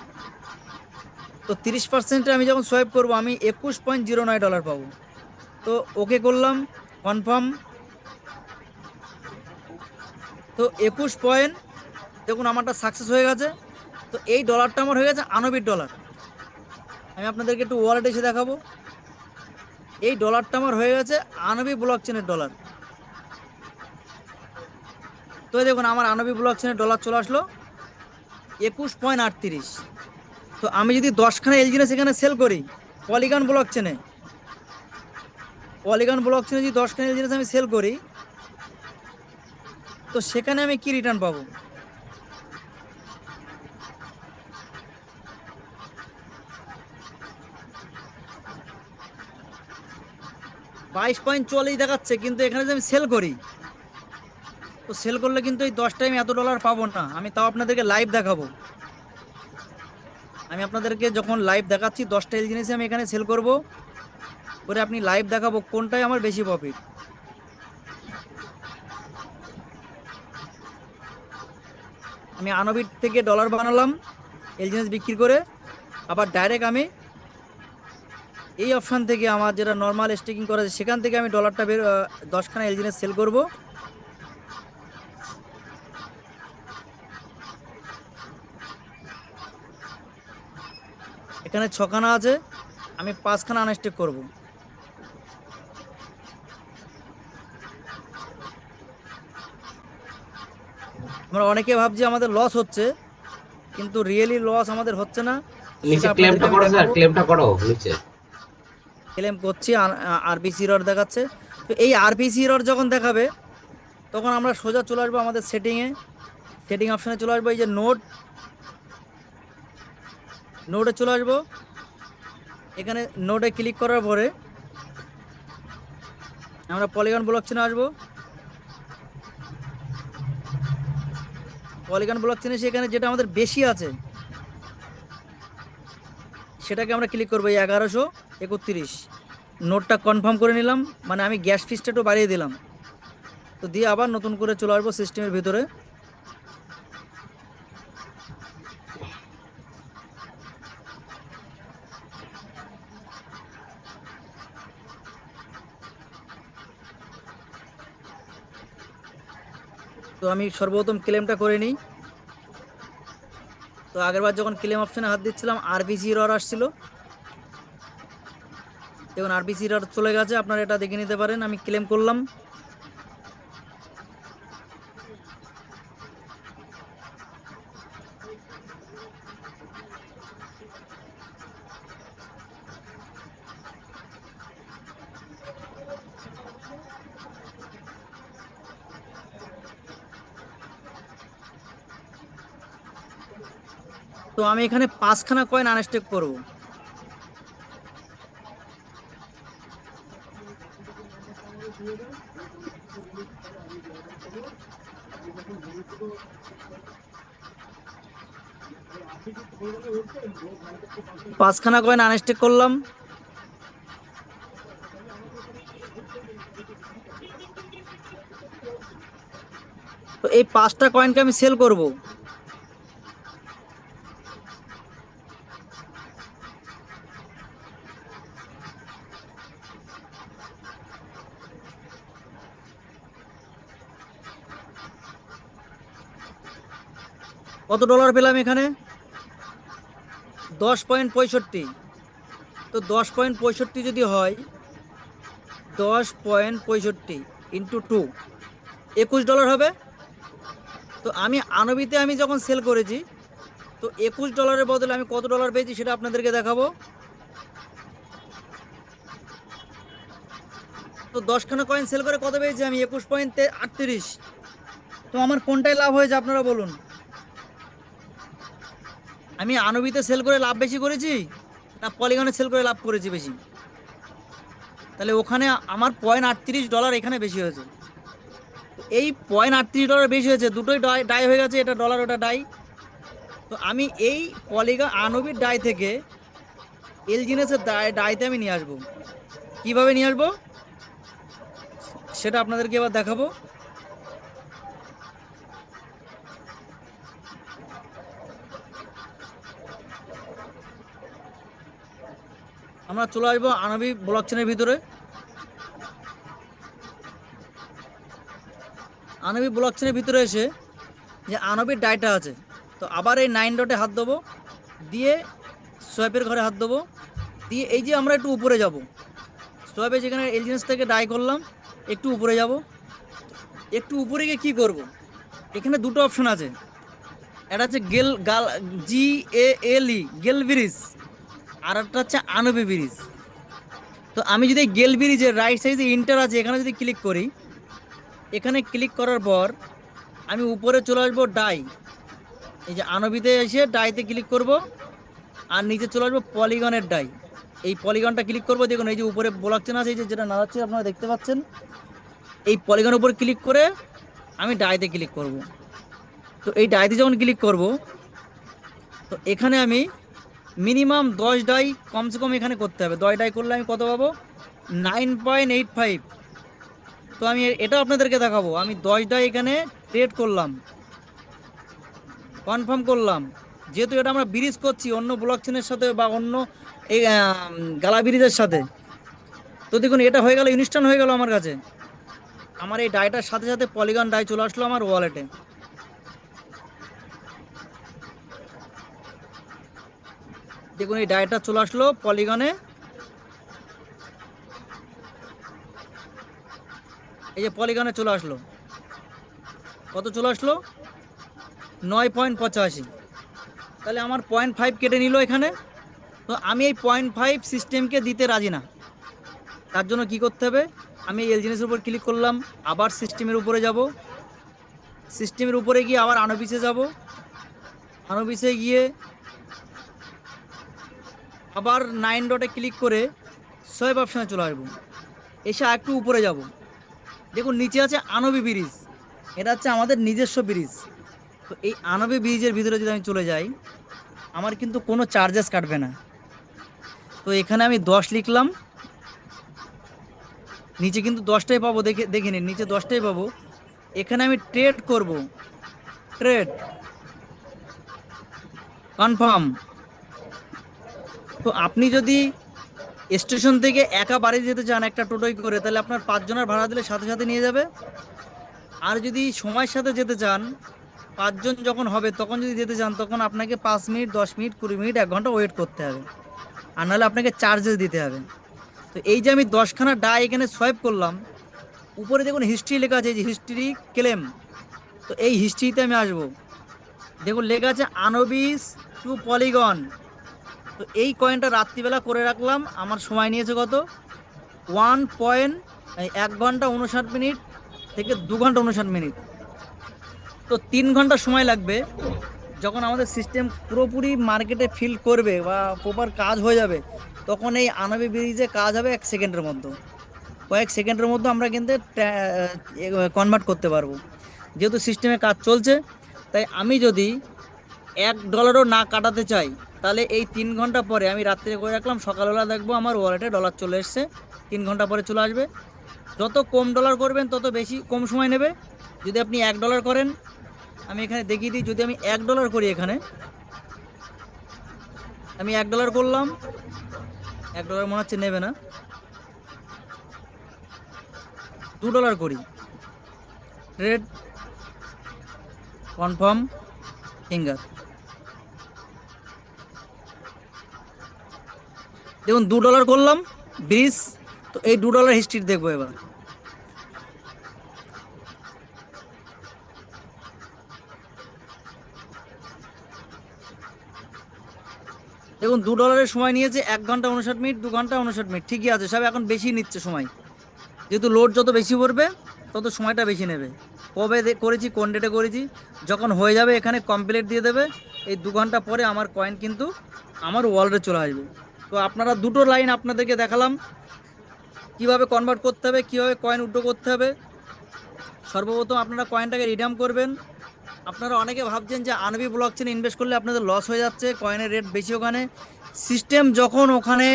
তো 30%-এ আমি যখন সোয়াইপ করব আমি $21.09 পাবো। তো ওকে করলাম, কনফার্ম, তো 21 পয়েন্ট, দেখুন আমারটা সাকসেস হয়ে গেছে। তো এই ডলারটা আমার হয়ে গেছে আনবির ডলার। আমি আপনাদেরকে একটু ওয়ালেটে এসে দেখাবো। এই ডলারটা আমার হয়ে গেছে আনবি ব্লক চেনের ডলার। তো এই দেখুন আমার আনবি ব্লক চেনের ডলার চলে আসলো 21.38। তো আমি যদি 10খানা এলজিনেস এখানে সেল করি পলিগন ব্লক চেনে, পলিগন ব্লক চেনে যদি 10খানা এলজিনেস আমি সেল করি, তো সেখানে আমি কি রিটার্ন পাবো? $22.44 দেখাচ্ছে, কিন্তু এখানে যদি আমি সেল করি, তো সেল করলে কিন্তু এই 10টায় আমি এত ডলার পাবো না। আমি তাও আপনাদেরকে লাইভ দেখাবো। আমি আপনাদেরকে যখন লাইভ দেখাচ্ছি 10টা এলজিনেস আমি এখানে সেল করব, করে আপনি লাইভ দেখাবো কোনটায় আমার বেশি প্রফিট। আমি আনবিট থেকে ডলার বানালাম এলজিনেস বিক্রি করে, আবার ডাইরেক্ট আমি এই অপশন থেকে আমার যেটা নর্মাল স্টেকিং করা আছে সেখান থেকে আমি ডলারটা 10খানা এলজিনেস সেল করব। এখানে 6খানা আছে, আমি 5খানা আনস্টেক করব। আমরা অনেকে ভাবছি আমাদের লস হচ্ছে, কিন্তু রিয়েলি লস আমাদের হচ্ছে না। সেটা নিচে আপনাদেরকে ক্লেমটা আমি করো স্যার, দেখাবো। ক্লেমটা করো নিচে। ক্লেম করছি, আরপিসি এরর দেখাচ্ছে। তো এই আরপিসি এরর যখন দেখাবে, তখন আমরা সোজা চলে আসবো আমাদের সেটিংয়ে, সেটিং অপশনে চলে আসবো। এই যে নোডে চলে আসবো। এখানে নোডে ক্লিক করার পরে আমরা পলিগন ব্লক চেনে আসবো। পলিগন ব্লক চেনে সেখানে যেটা আমাদের বেশি আছে সেটাকে আমরা ক্লিক করবো, এই 1131। নোটটা কনফার্ম করে নিলাম, মানে আমি গ্যাস ফিসটা একটু বাড়িয়ে দিলাম। তো দিয়ে আবার নতুন করে চলে আসবো সিস্টেমের ভিতরে। তো আমি সর্বপ্রথম ক্লেমটা করে নিই। তো আগেরবার যখন ক্লেম অপশনে হাত দিচ্ছিলাম আরপিসি এরর আসছিল, দেখুন আরপিসি এরর চলে গেছে, আপনারা এটা দেখে নিতে পারেন। আমি ক্লেম করলাম। তো আমি এখানে 5খানা কয়েন আনস্টেক করব। পাঁচখানা কয়েন আনস্টেক করলাম। তো এই 5টা কয়েনকে আমি সেল করব। কত ডলার পেলাম এখানে? 10.65। তো 10.65 যদি হয়, 10.65 ইন্টু 2, $21 হবে। তো আমি আনবিতে আমি যখন সেল করেছি, তো $21 বদলে আমি কত ডলার পেয়েছি সেটা আপনাদেরকে দেখাবো। তো 10খানা কয়েন সেল করে কত পেয়েছি আমি? 21.38। তো আমার কোনটায় লাভ হয়েছে আপনারা বলুন? আমি আনবিতে সেল করে লাভ বেশি করেছি, না পলিগনে সেল করে লাভ করেছি বেশি? তাহলে ওখানে আমার $0.38 এখানে বেশি হয়েছে। তো এই $0.38 বেশি হয়েছে, দুটোই ডাই হয়ে গেছে, এটা ডলার ওটা ডাই। তো আমি এই পলিগন আনবির ডাই থেকে এলজিনেসের ডাইতে আমি নিয়ে আসবো। কিভাবে নিয়ে আসবো সেটা আপনাদেরকে এবার দেখাবো। আমরা চলে আসবো আনবি ব্লক চেনের ভিতরে। আনবি ব্লক চেনের ভিতরে এসে যে আনবির ডাইটা আছে, তো আবার এই 9 ডটে হাত দেবো, দিয়ে সোয়াইপের ঘরে হাত দেবো, দিয়ে এই যে আমরা একটু উপরে যাব, সোয়াইপে যেখানে এলজিএস থেকে ডাই করলাম একটু উপরে যাব। একটু উপরে গিয়ে কী করব, এখানে দুটো অপশন আছে, একটা হচ্ছে GALE গেল ব্রিজ, আর একটা হচ্ছে আনবি ব্রিজ। তো আমি যদি গেল ব্রিজের রাইট সাইডে ইন্টার আছে এখানে যদি ক্লিক করি, এখানে ক্লিক করার পর আমি উপরে চলে আসবো ডাই, এই যে আনবিতে এসে ডাইতে ক্লিক করব, আর নিচে চলে আসবো পলিগনের ডাই, এই পলিগনটা ক্লিক করবো। দেখুন এই যে উপরে ব্লক চেন আছে, এই যে যেটা নাড়াচ্ছে আপনারা দেখতে পাচ্ছেন, এই পলিগনের উপর ক্লিক করে আমি ডাইতে ক্লিক করব। তো এই ডাইতে যখন ক্লিক করব, তো এখানে আমি মিনিমাম 10 ডাই কমসে কম এখানে করতে হবে। 10 ডাই করলে আমি কত পাবো, 9.85। তো আমি এটা আপনাদেরকে দেখাবো, আমি 10 ডাই এখানে ট্রেড করলাম, কনফার্ম করলাম। যেহেতু এটা আমরা ব্রিজ করছি অন্য ব্লক চেনের সাথে বা অন্য এই গালা ব্রিজের সাথে, তো দেখুন এটা হয়ে গেল, ইনস্ট্যান্ট হয়ে গেল আমার কাছে। আমার এই ডাইটার সাথে সাথে পলিগন ডাই চলে আসলো আমার ওয়ালেটে। দেখুন এই ডাইটা চলে আসলো পলিগনে, এই যে পলিগনে চলে আসলো, কত চলে আসলো, 9.85। তাহলে আমার 0.5 কেটে নিল এখানে। তো আমি এই 0.5 সিস্টেমকে দিতে রাজি না, তার জন্য কি করতে হবে, আমি এল জিনিসের উপর ক্লিক করলাম, আবার সিস্টেমের উপরে যাব, সিস্টেমের উপরে গিয়ে আবার আনবিসে যাব, আনবিসে গিয়ে আবার 9 ডটে ক্লিক করে সোয়াইপ অপশানে চলে আসবো, এসে একটু উপরে যাব। দেখুন নিচে আছে আনবি ব্রিজ, এটা হচ্ছে আমাদের নিজস্ব ব্রিজ। তো এই আনবি ব্রিজের ভিতরে যদি আমি চলে যাই, আমার কিন্তু কোনো চার্জেস কাটবে না। তো এখানে আমি 10 লিখলাম, নিচে কিন্তু 10টাই পাবো, দেখে নিন নিচে 10টাই পাবো। এখানে আমি ট্রেড করব, ট্রেড কনফার্ম। তো আপনি যদি স্টেশন থেকে একা বাড়ি যেতে চান একটা টোটোয় করে, তাহলে আপনার 5 জনের ভাড়া দিলে সাথে সাথে নিয়ে যাবে। আর যদি সময়ের সাথে যেতে চান, 5 জন যখন হবে তখন যদি যেতে চান, তখন আপনাকে 5 মিনিট, 10 মিনিট, 20 মিনিট, 1 ঘন্টা ওয়েট করতে হবে, আর নাহলে আপনাকে চার্জেস দিতে হবে। তো এই যে আমি 10খানা ডাই এখানে সোয়াইপ করলাম, উপরে দেখুন হিস্ট্রি লেখা আছে, এই যে হিস্ট্রি ক্লেম। তো এই হিস্ট্রিতে আমি আসবো, দেখুন লেখা আছে আনবিস টু পলিগন। তো এই কয়েনটা রাত্রিবেলা করে রাখলাম, আমার সময় নিয়েছে কত, 1 ঘন্টা 59 মিনিট থেকে 2 ঘন্টা 59 মিনিট। তো 3 ঘন্টা সময় লাগবে। যখন আমাদের সিস্টেম পুরোপুরি মার্কেটে ফিল করবে বা প্রপার কাজ হয়ে যাবে, তখন এই আনবি ব্রিজে কাজ হবে 1 সেকেন্ডের মধ্যে। কয়েক সেকেন্ডের মধ্যে আমরা কিন্তু কনভার্ট করতে পারবো, যেহেতু সিস্টেমে কাজ চলছে। তাই আমি যদি $1 না কাটাতে চাই, তাহলে এই 3 ঘন্টা পরে আমি রাত্রে করে রাখলাম, সকালবেলা দেখবো আমার ওয়ালেটে ডলার চলে এসছে, 3 ঘন্টা পরে চলে আসবে। যত কম ডলার করবেন তত বেশি কম সময় নেবে। যদি আপনি $1 করেন, আমি এখানে দেখিয়ে দিই, যদি আমি $1 করি, এখানে আমি $1 করলাম, $1 মনে হচ্ছে নেবে না, $2 করি, ট্রেড কনফার্ম ফিঙ্গার। দেখুন $2 করলাম ব্রিজ। তো এই $2 হিস্ট্রি দেখবো এবার। দেখুন $2 সময় নিয়েছে, 1 ঘন্টা 59 মিনিট, 2 ঘন্টা 59 মিনিট, ঠিকই আছে সব, এখন বেশি নিচ্ছে সময়, যেহেতু লোড যত বেশি পড়বে তত সময়টা বেশি নেবে। কবে করেছি, কোন ডেটে করেছি, যখন হয়ে যাবে এখানে কমপ্লিট দিয়ে দেবে, এই 2 ঘন্টা পরে আমার কয়েন কিন্তু আমার ওয়ালেটে চলে আসবে। তো আপনারা দুটো লাইন আপনাদেরকে দেখালাম কিভাবে কনভার্ট করতে হবে, কিভাবে কয়েন উইথড্র করতে হবে। সর্বপ্রথম আপনারা কয়েনটাকে রিডিম করবেন। আপনারা অনেকে ভাবছেন যে আনবি ব্লক চেনে ইনভেস্ট করলে আপনাদের লস হয়ে যাচ্ছে, কয়েনের রেট বেশি ওখানে। সিস্টেম যখন ওখানে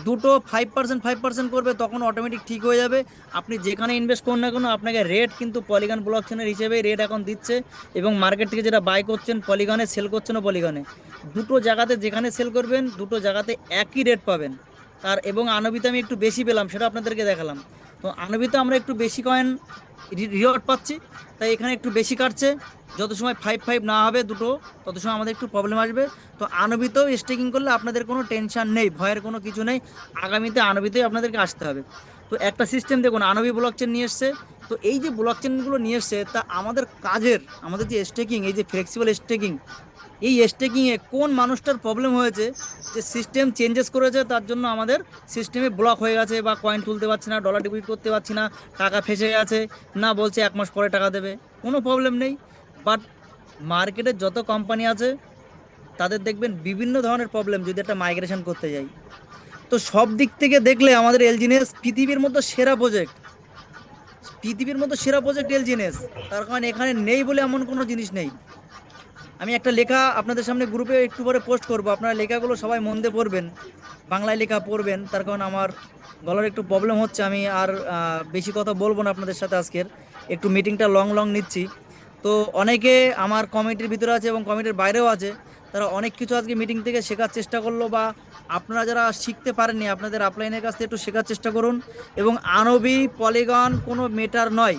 দুটো 5% করবে, তখন অটোমেটিক ঠিক হয়ে যাবে। আপনি যেখানে ইনভেস্ট করুন না কেন, আপনাকে রেট কিন্তু পলিগন ব্লক চেনের হিসেবেই রেট এখন দিচ্ছে। এবং মার্কেট থেকে যেটা বাই করছেন পলিগনে, সেল করছেন পলিগনে, দুটো জায়গাতে যেখানে সেল করবেন দুটো জায়গাতে একই রেট পাবেন। এবং আনবিতে আমি একটু বেশি পেলাম, সেটা আপনাদেরকে দেখালাম। তো আনবিতে আমরা একটু বেশি কয়েন রিওয়ার্ড পাচ্ছি, তাই এখানে একটু বেশি কাটছে। যত সময় 5 না হবে দুটো, তত সময় আমাদের একটু প্রবলেম আসবে। তো আনবিতেও স্টেকিং করলে আপনাদের কোনো টেনশন নেই, ভয়ের কোনো কিছু নেই। আগামীতে আনবিতেই আপনাদেরকে আসতে হবে। তো একটা সিস্টেম দেখুন, আনবি ব্লকচেন নিয়ে এসছে। তো এই যে ব্লকচেনগুলো নিয়ে এসছে, তা আমাদের কাজের, আমাদের যে স্টেকিং, এই যে ফ্লেক্সিবল স্টেকিং, এই স্টেকিংয়ে কোন মানুষটার প্রবলেম হয়েছে যে সিস্টেম চেঞ্জেস করেছে, তার জন্য আমাদের সিস্টেমে ব্লক হয়ে গেছে, বা কয়েন তুলতে পারছি না, ডলার ডিপোজিট করতে পারছি না, টাকা ফেসে গেছে, না বলছে 1 মাস পরে টাকা দেবে, কোনো প্রবলেম নেই। বাট মার্কেটে যত কোম্পানি আছে তাদের দেখবেন বিভিন্ন ধরনের প্রবলেম যদি একটা মাইগ্রেশন করতে যাই। তো সব দিক থেকে দেখলে আমাদের এলজিনেস পৃথিবীর মধ্যে সেরা প্রজেক্ট, পৃথিবীর মধ্যে সেরা প্রজেক্ট এলজিনেস। তার কারণ এখানে নেই বলে এমন কোনো জিনিস নেই। আমি একটা লেখা আপনাদের সামনে গ্রুপে একটু পরে পোস্ট করব, আপনারা লেখাগুলো সবাই মন দিয়ে পড়বেন, বাংলায় লেখা পড়বেন। তার কারণ আমার গলার একটু প্রবলেম হচ্ছে, আমি আর বেশি কথা বলবো না আপনাদের সাথে আজকের, একটু মিটিংটা লং লং নিচ্ছি। তো অনেকে আমার কমিটির ভিতরে আছে এবং কমিটির বাইরেও আছে, তারা অনেক কিছু আজকে মিটিং থেকে শেখার চেষ্টা করলো, বা আপনারা যারা শিখতে পারেননি আপনাদের আপলাইনের কাছ থেকে একটু শেখার চেষ্টা করুন। এবং আনবি পলিগন কোনো মেটার নয়,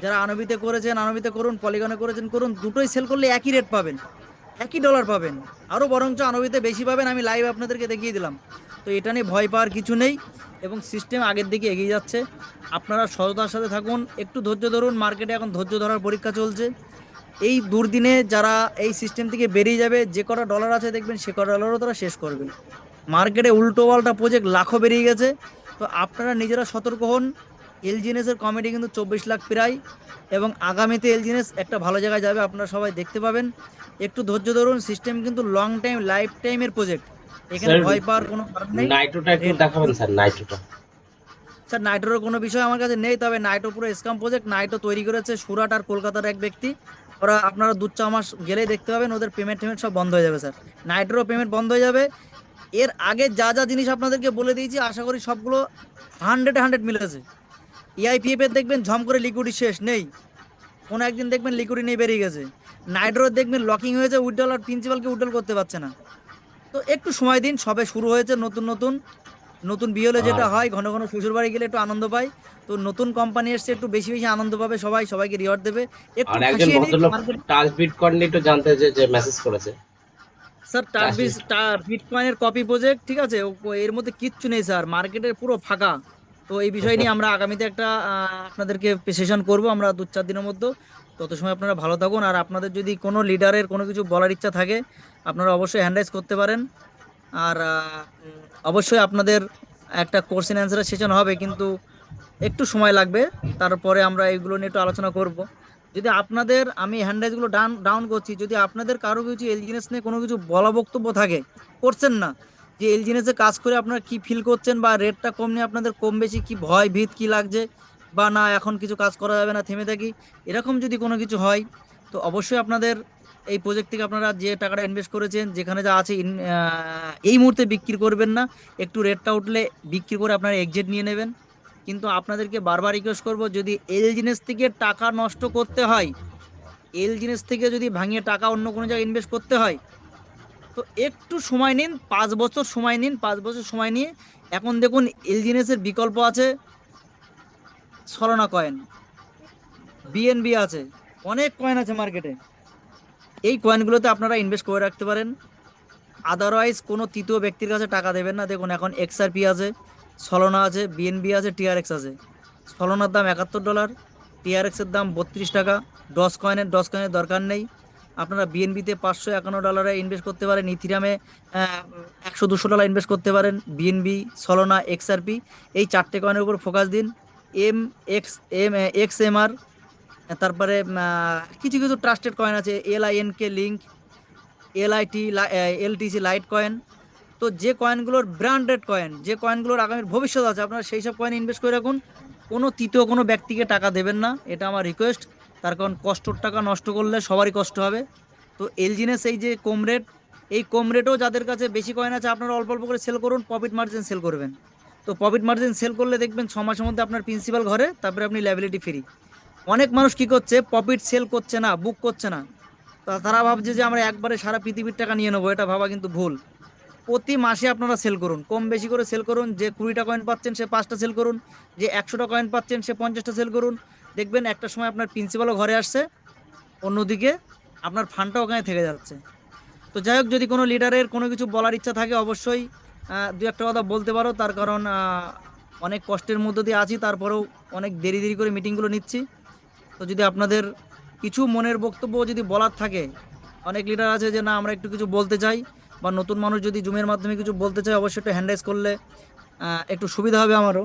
যারা আনবিতে করেছেন আনবিতে করুন, পলিগনে করেছেন করুন, দুটোই সেল করলে একই রেট পাবেন, একই ডলার পাবেন, আরও বরঞ্চ আনবিতে বেশি পাবেন। আমি লাইভ আপনাদেরকে দেখিয়ে দিলাম। তো এটা নিয়ে ভয় পাওয়ার কিছু নেই, এবং সিস্টেম আগের দিকে এগিয়ে যাচ্ছে। আপনারা সততার সাথে থাকুন, একটু ধৈর্য ধরুন, মার্কেটে এখন ধৈর্য ধরার পরীক্ষা চলছে। এই দুর্দিনে যারা এই সিস্টেম থেকে বেরিয়ে যাবে, যে কটা ডলার আছে দেখবেন সে কটা ডলারও তারা শেষ করবে। মার্কেটে উল্টো পাল্টা প্রজেক্ট লাখো বেরিয়ে গেছে। তো আপনারা নিজেরা সতর্ক হন। এলজিএনএস এর কমিটি কিন্তু 24 লাখ প্রায়, এবং আগামীতে এলজিএনএস একটা ভালো জায়গায় যাবে, আপনারা সবাই দেখতে পাবেন। একটু ধৈর্য ধরুন, সিস্টেম কিন্তু লং টাইম লাইফ টাইমের প্রজেক্ট, এখানে স্যার ভয় পাওয়ার কোনো কারণ নেই। নাইট্রোটা একটু রেট, দেখাবেন স্যার, নাইট্রোটা। স্যার নাইটোর কোনো বিষয় আমার কাছে নেই, তবে নাইটো পুরো স্ক্যাম প্রজেক্ট। নাইটো তৈরি করেছে সুরাট আর কলকাতার এক ব্যক্তি। ওরা, আপনারা 2-4 মাস গেলেই দেখতে পাবেন ওদের পেমেন্ট টেমেন্ট সব বন্ধ হয়ে যাবে স্যার। নাইটোরও পেমেন্ট বন্ধ হয়ে যাবে। এর আগে যা যা জিনিস আপনাদেরকে বলে দিয়েছি, আশা করি সবগুলো 100-100 মিলেছে। ইআইপিএফ এর দেখবেন ঝম করে লিকুইডিটি শেষ নেই, কোনো একদিন দেখবেন লিকুইডিটি নেই বেরিয়ে গেছে। নাইট্রোর দেখবেন লকিং হয়েছে, উইথড্রল আর প্রিন্সিপালকে উইথড্রল করতে পারছে না। তো একটু সময় দিন, সবে শুরু হয়েছে, নতুন নতুন নতুন বিয়ে হলে আর যেটা হয়, ঘন ঘন শ্বশুর বাড়ি গেলে একটু আনন্দ পায়। তো নতুন কোম্পানি এসছে, একটু বেশি বেশি আনন্দ পাবে সবাই, সবাইকে রিওয়ার্ড দেবে, একটু আর একজন ফাঁসিয়ে নিক ভদ্রলোক মার্কেট। টাচ বিটকয়েন নিয়ে একটু জানতে যে মেসেজ করেছে। স্যার টাচ বিটকয়েনের কপি প্রজেক্ট, ঠিক আছে, এর মধ্যে কিচ্ছু নেই স্যার, মার্কেটের পুরো ফাঁকা। তো এই বিষয় নিয়ে আমরা আগামীতে একটা আপনাদেরকে সেশন করব আমরা 2-4 দিনের মধ্যে। তত সময় আপনারা ভালো থাকুন, আর আপনাদের যদি কোনো লিডারের কোনো কিছু বলার ইচ্ছা থাকে আপনারা অবশ্যই হ্যান্ড রাইজ করতে পারেন। আর অবশ্যই আপনাদের একটা কোশ্চেন অ্যান্সারের সেশন হবে, কিন্তু একটু সময় লাগবে। তারপরে আমরা এইগুলো নিয়ে একটু আলোচনা করব। যদি আপনাদের, আমি হ্যান্ডরাইজগুলো ডাউন ডাউন করছি, যদি আপনাদের কারো কিছু এলজিনেস নিয়ে কোনো কিছু বলা বক্তব্য থাকে, করছেন না, যে এলজিনেসে কাজ করে আপনারা কি ফিল করছেন, বা রেটটা কম নিয়ে আপনাদের কম বেশি কি ভয় ভীত কি লাগছে, বা না এখন কিছু কাজ করা যাবে না থেমে থাকি, এরকম যদি কোনো কিছু হয়, তো অবশ্যই আপনাদের এই প্রজেক্ট থেকে আপনারা যে টাকাটা ইনভেস্ট করেছেন, যেখানে যা আছে এই মুহূর্তে বিক্রি করবেন না, একটু রেটটা উঠলে বিক্রি করে আপনারা এক্সিট নিয়ে নেবেন। কিন্তু আপনাদেরকে বারবার রিকোয়েস্ট করব, যদি এল জিনিস থেকে টাকা নষ্ট করতে হয়, এল জিনিস থেকে যদি ভাঙিয়ে টাকা অন্য কোনো জায়গায় ইনভেস্ট করতে হয়, তো একটু সময় নিন, 5 বছর সময় নিন, 5 বছর সময় নিয়ে। এখন দেখুন এল জিনিসের বিকল্প আছে, সলোনা কয়েন, বিএনবি আছে, অনেক কয়েন আছে মার্কেটে, এই কয়েনগুলোতে আপনারা ইনভেস্ট করে রাখতে পারেন। আদারওয়াইজ কোনো তৃতীয় ব্যক্তির কাছে টাকা দেবেন না। দেখুন এখন এক্সআরপি আছে, সলোনা আছে, বিএনবি আছে, টিআরএক্স আছে। সলোনার দাম $71, টিআরএক্সের দাম 32 টাকা। ডস কয়েনের দরকার নেই। আপনারা বিএনবিতে $551 ইনভেস্ট করতে পারেন, ইথিরামে $100-200 ইনভেস্ট করতে পারেন। বিএনবি, সলোনা, এক্সআরপি, এই 4টে কয়েনের উপর ফোকাস দিন। এক্সএমআর, তারপরে কিছু কিছু ট্রাস্টেড কয়েন আছে, LINK link, LIT, LTC Litecoin. তো যে কয়েনগুলোর ব্র্যান্ডেড কয়েন, যে কয়েনগুলোর আগামীর ভবিষ্যৎ আছে, আপনারা সেই সব কয়েন ইনভেস্ট করে রাখুন। কোনো তৃতীয় কোনো ব্যক্তিকে টাকা দেবেন না, এটা আমার রিকোয়েস্ট। তার কারণ কষ্টর টাকা নষ্ট করলে সবারই কষ্ট হবে। তো এলজিনেস এই যে কম রেট, এই কম রেটেও যাদের কাছে বেশি কয়েন আছে আপনারা অল্প অল্প করে সেল করুন, প্রফিট মার্জিন সেল করবেন। তো প্রফিট মার্জিন সেল করলে দেখবেন 6 মাসের মধ্যে আপনার প্রিন্সিপাল ঘরে, তারপরে আপনি লাইবিলিটি ফ্রি। অনেক মানুষ কি করছে, প্রফিট সেল করছে না, বুক করছে না। তা তারা ভাবছে যে আমরা একবারে সারা পৃথিবীর টাকা নিয়ে নেবো, এটা ভাবা কিন্তু ভুল। প্রতি মাসে আপনারা সেল করুন, কম বেশি করে সেল করুন। যে 20টা কয়েন পাচ্ছেন সে 5টা সেল করুন, যে 100টা কয়েন পাচ্ছেন সে 50টা সেল করুন। দেখবেন একটা সময় আপনার প্রিন্সিপালও ঘরে আসছে, অন্যদিকে আপনার ফান্ডটা ওখানে থেকে যাচ্ছে। তো যাই হোক, যদি কোনো লিডারের কোনো কিছু বলার ইচ্ছা থাকে অবশ্যই দু একটা কথা বলতে পারো। তার কারণ অনেক কষ্টের মধ্য দিয়ে আছি, তারপরেও অনেক দেরি দেরি করে মিটিংগুলো নিচ্ছি। তো যদি আপনাদের কিছু মনের বক্তব্য যদি বলার থাকে, অনেক লিডার আছে যে না আমরা একটু কিছু বলতে চাই, বা নতুন মানুষ যদি জুমের মাধ্যমে কিছু বলতে চায় অবশ্যই একটু হ্যান্ড রাইজ করলে একটু সুবিধা হবে আমারও।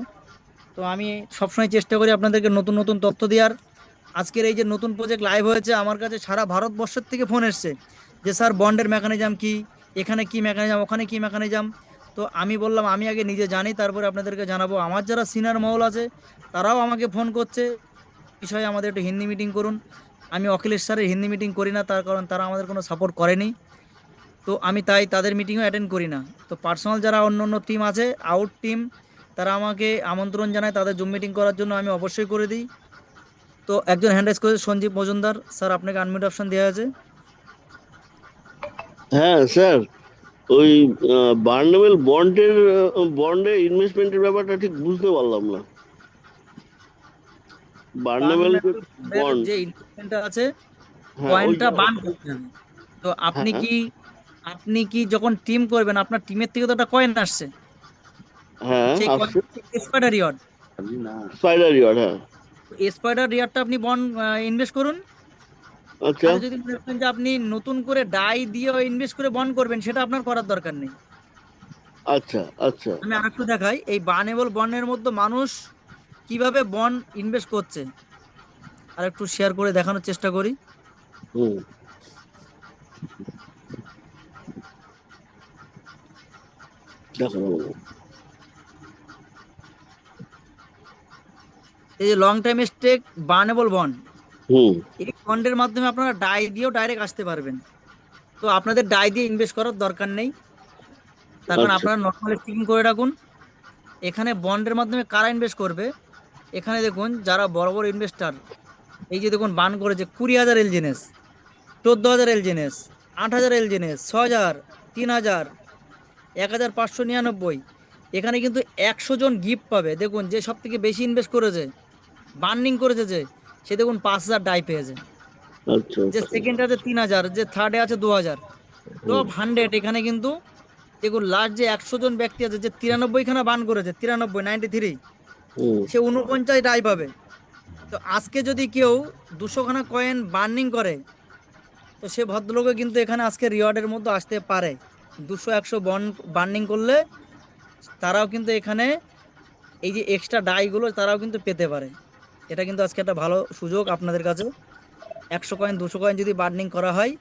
তো আমি সবসময় চেষ্টা করি আপনাদেরকে নতুন নতুন তথ্য দেওয়ার। আজকের এই যে নতুন প্রজেক্ট লাইভ হয়েছে, আমার কাছে সারা ভারতবর্ষের থেকে ফোন এসছে যে স্যার বন্ডের মেকানিজম কি, এখানে কি মেকানিজম, ওখানে কি মেকানিজম। তো আমি বললাম আমি আগে নিজে জানি, তারপরে আপনাদেরকে জানাবো। আমার যারা সিনিয়র মহল আছে তারাও আমাকে ফোন করছে বিষয়ে আমাদের একটু হিন্দি মিটিং করুন। আমি অখিলেশ স্যারের হিন্দি মিটিং করি না, তার কারণ তারা আমাদের কোনো সাপোর্ট করেনি। তো আমি তাই তাদের মিটিংও অ্যাটেন্ড করি না। তো পার্সোনাল যারা অন্য অন্য টিম আছে, আউট টিম, তারা আমাকে আমন্ত্রণ জানায় তাদের জুম মিটিং করার জন্য, আমি অবশ্যই করে দিই। তো একজন হ্যান্ড রাইজ করেছে, সঞ্জীব মজুমদার স্যার, আপনাকে আনমিউট অপশন দেওয়া আছে। হ্যাঁ স্যার, ওই বার্নেবেল বন্ডে ইনভেস্টমেন্টের ব্যাপারটা ঠিক বুঝতে পারলাম না। বার্নেবেল বার্নম্যানের বন্ড, যে ইনভেস্টমেন্টটা আছে, হ্যাঁ কয়েনটা ওইটা, বান করতে হবে। তো আপনি হ্যাঁ কি, আপনি কি যখন টিম করবেন আপনার টিমের থেকে তো একটা কয়েন আসছে, হ্যাঁ সেই কয়েন আসছে, স্পাইডার রিওয়ার্ড। স্পাইডার ইয়ার, হ্যাঁ। স্পাইডার রিওয়ার্ডটা আপনি বন্ড ইনভেস্ট করুন। আচ্ছা আর যদি মনে করেন যে আপনি নতুন করে ডাই দিয়ে ইনভেস্ট করে বন্ড করবেন, সেটা আপনার করার দরকার নেই। আচ্ছা আচ্ছা। আমি আরেকটু দেখাই এই বানেবল বন্ডের মধ্যে মানুষ কিভাবে বন্ড ইনভেস্ট করছে, আর একটু শেয়ার করে দেখানোর চেষ্টা করি। হুম, দেখো। এই যে লং টাইম স্টেক বানেবল বন্ড, হুম, এই বন্ডের মাধ্যমে আপনারা ডাই দিয়েও ডাইরেক্ট আসতে পারবেন। তো আপনাদের ডাই দিয়ে ইনভেস্ট করার দরকার নেই, তার কারণ আচ্ছা আপনারা নর্মাল স্টিকিং করে রাখুন। এখানে বন্ডের মাধ্যমে কারা ইনভেস্ট করবে, এখানে দেখুন যারা বড় বড় ইনভেস্টার, এই যে দেখুন বান করেছে 20,000 এলজিএনএস, 14,000 এলজিএনএস, 8,000 এলজিএনএস, 6,000, 3,000, 1,599। এখানে কিন্তু 100 জন গিফট পাবে। দেখুন যে সব থেকে বেশি ইনভেস্ট করেছে, বার্নিং করেছে, যে সে দেখুন 5,000 ডাই পেয়েছে, আচ্ছা যে আচ্ছা। সেকেন্ডে আছে 3,000, যে থার্ডে আছে 2,000। হুম, টপ 100 এখানে কিন্তু দেখুন লাস্ট যে 100 জন ব্যক্তি আছে, যে 93খানা বান করেছে, 93, 93, হুম, সে 49 ডাই পাবে। তো আজকে যদি কেউ 200খানা কয়েন বার্নিং করে, তো সে ভদ্রলোকে কিন্তু এখানে আজকে রিওয়ার্ডের মধ্যে আসতে পারে। 200 100 বন্ড বার্নিং করলে তারাও কিন্তু এখানে এই যে এক্সট্রা ডাইগুলো তারাও কিন্তু পেতে পারে। এটা কিন্তু আজকে একটা ভালো সুযোগ আপনাদের কাছে। 100 কয়েন 200 কয়েন যদি বার্নিং করা হয়,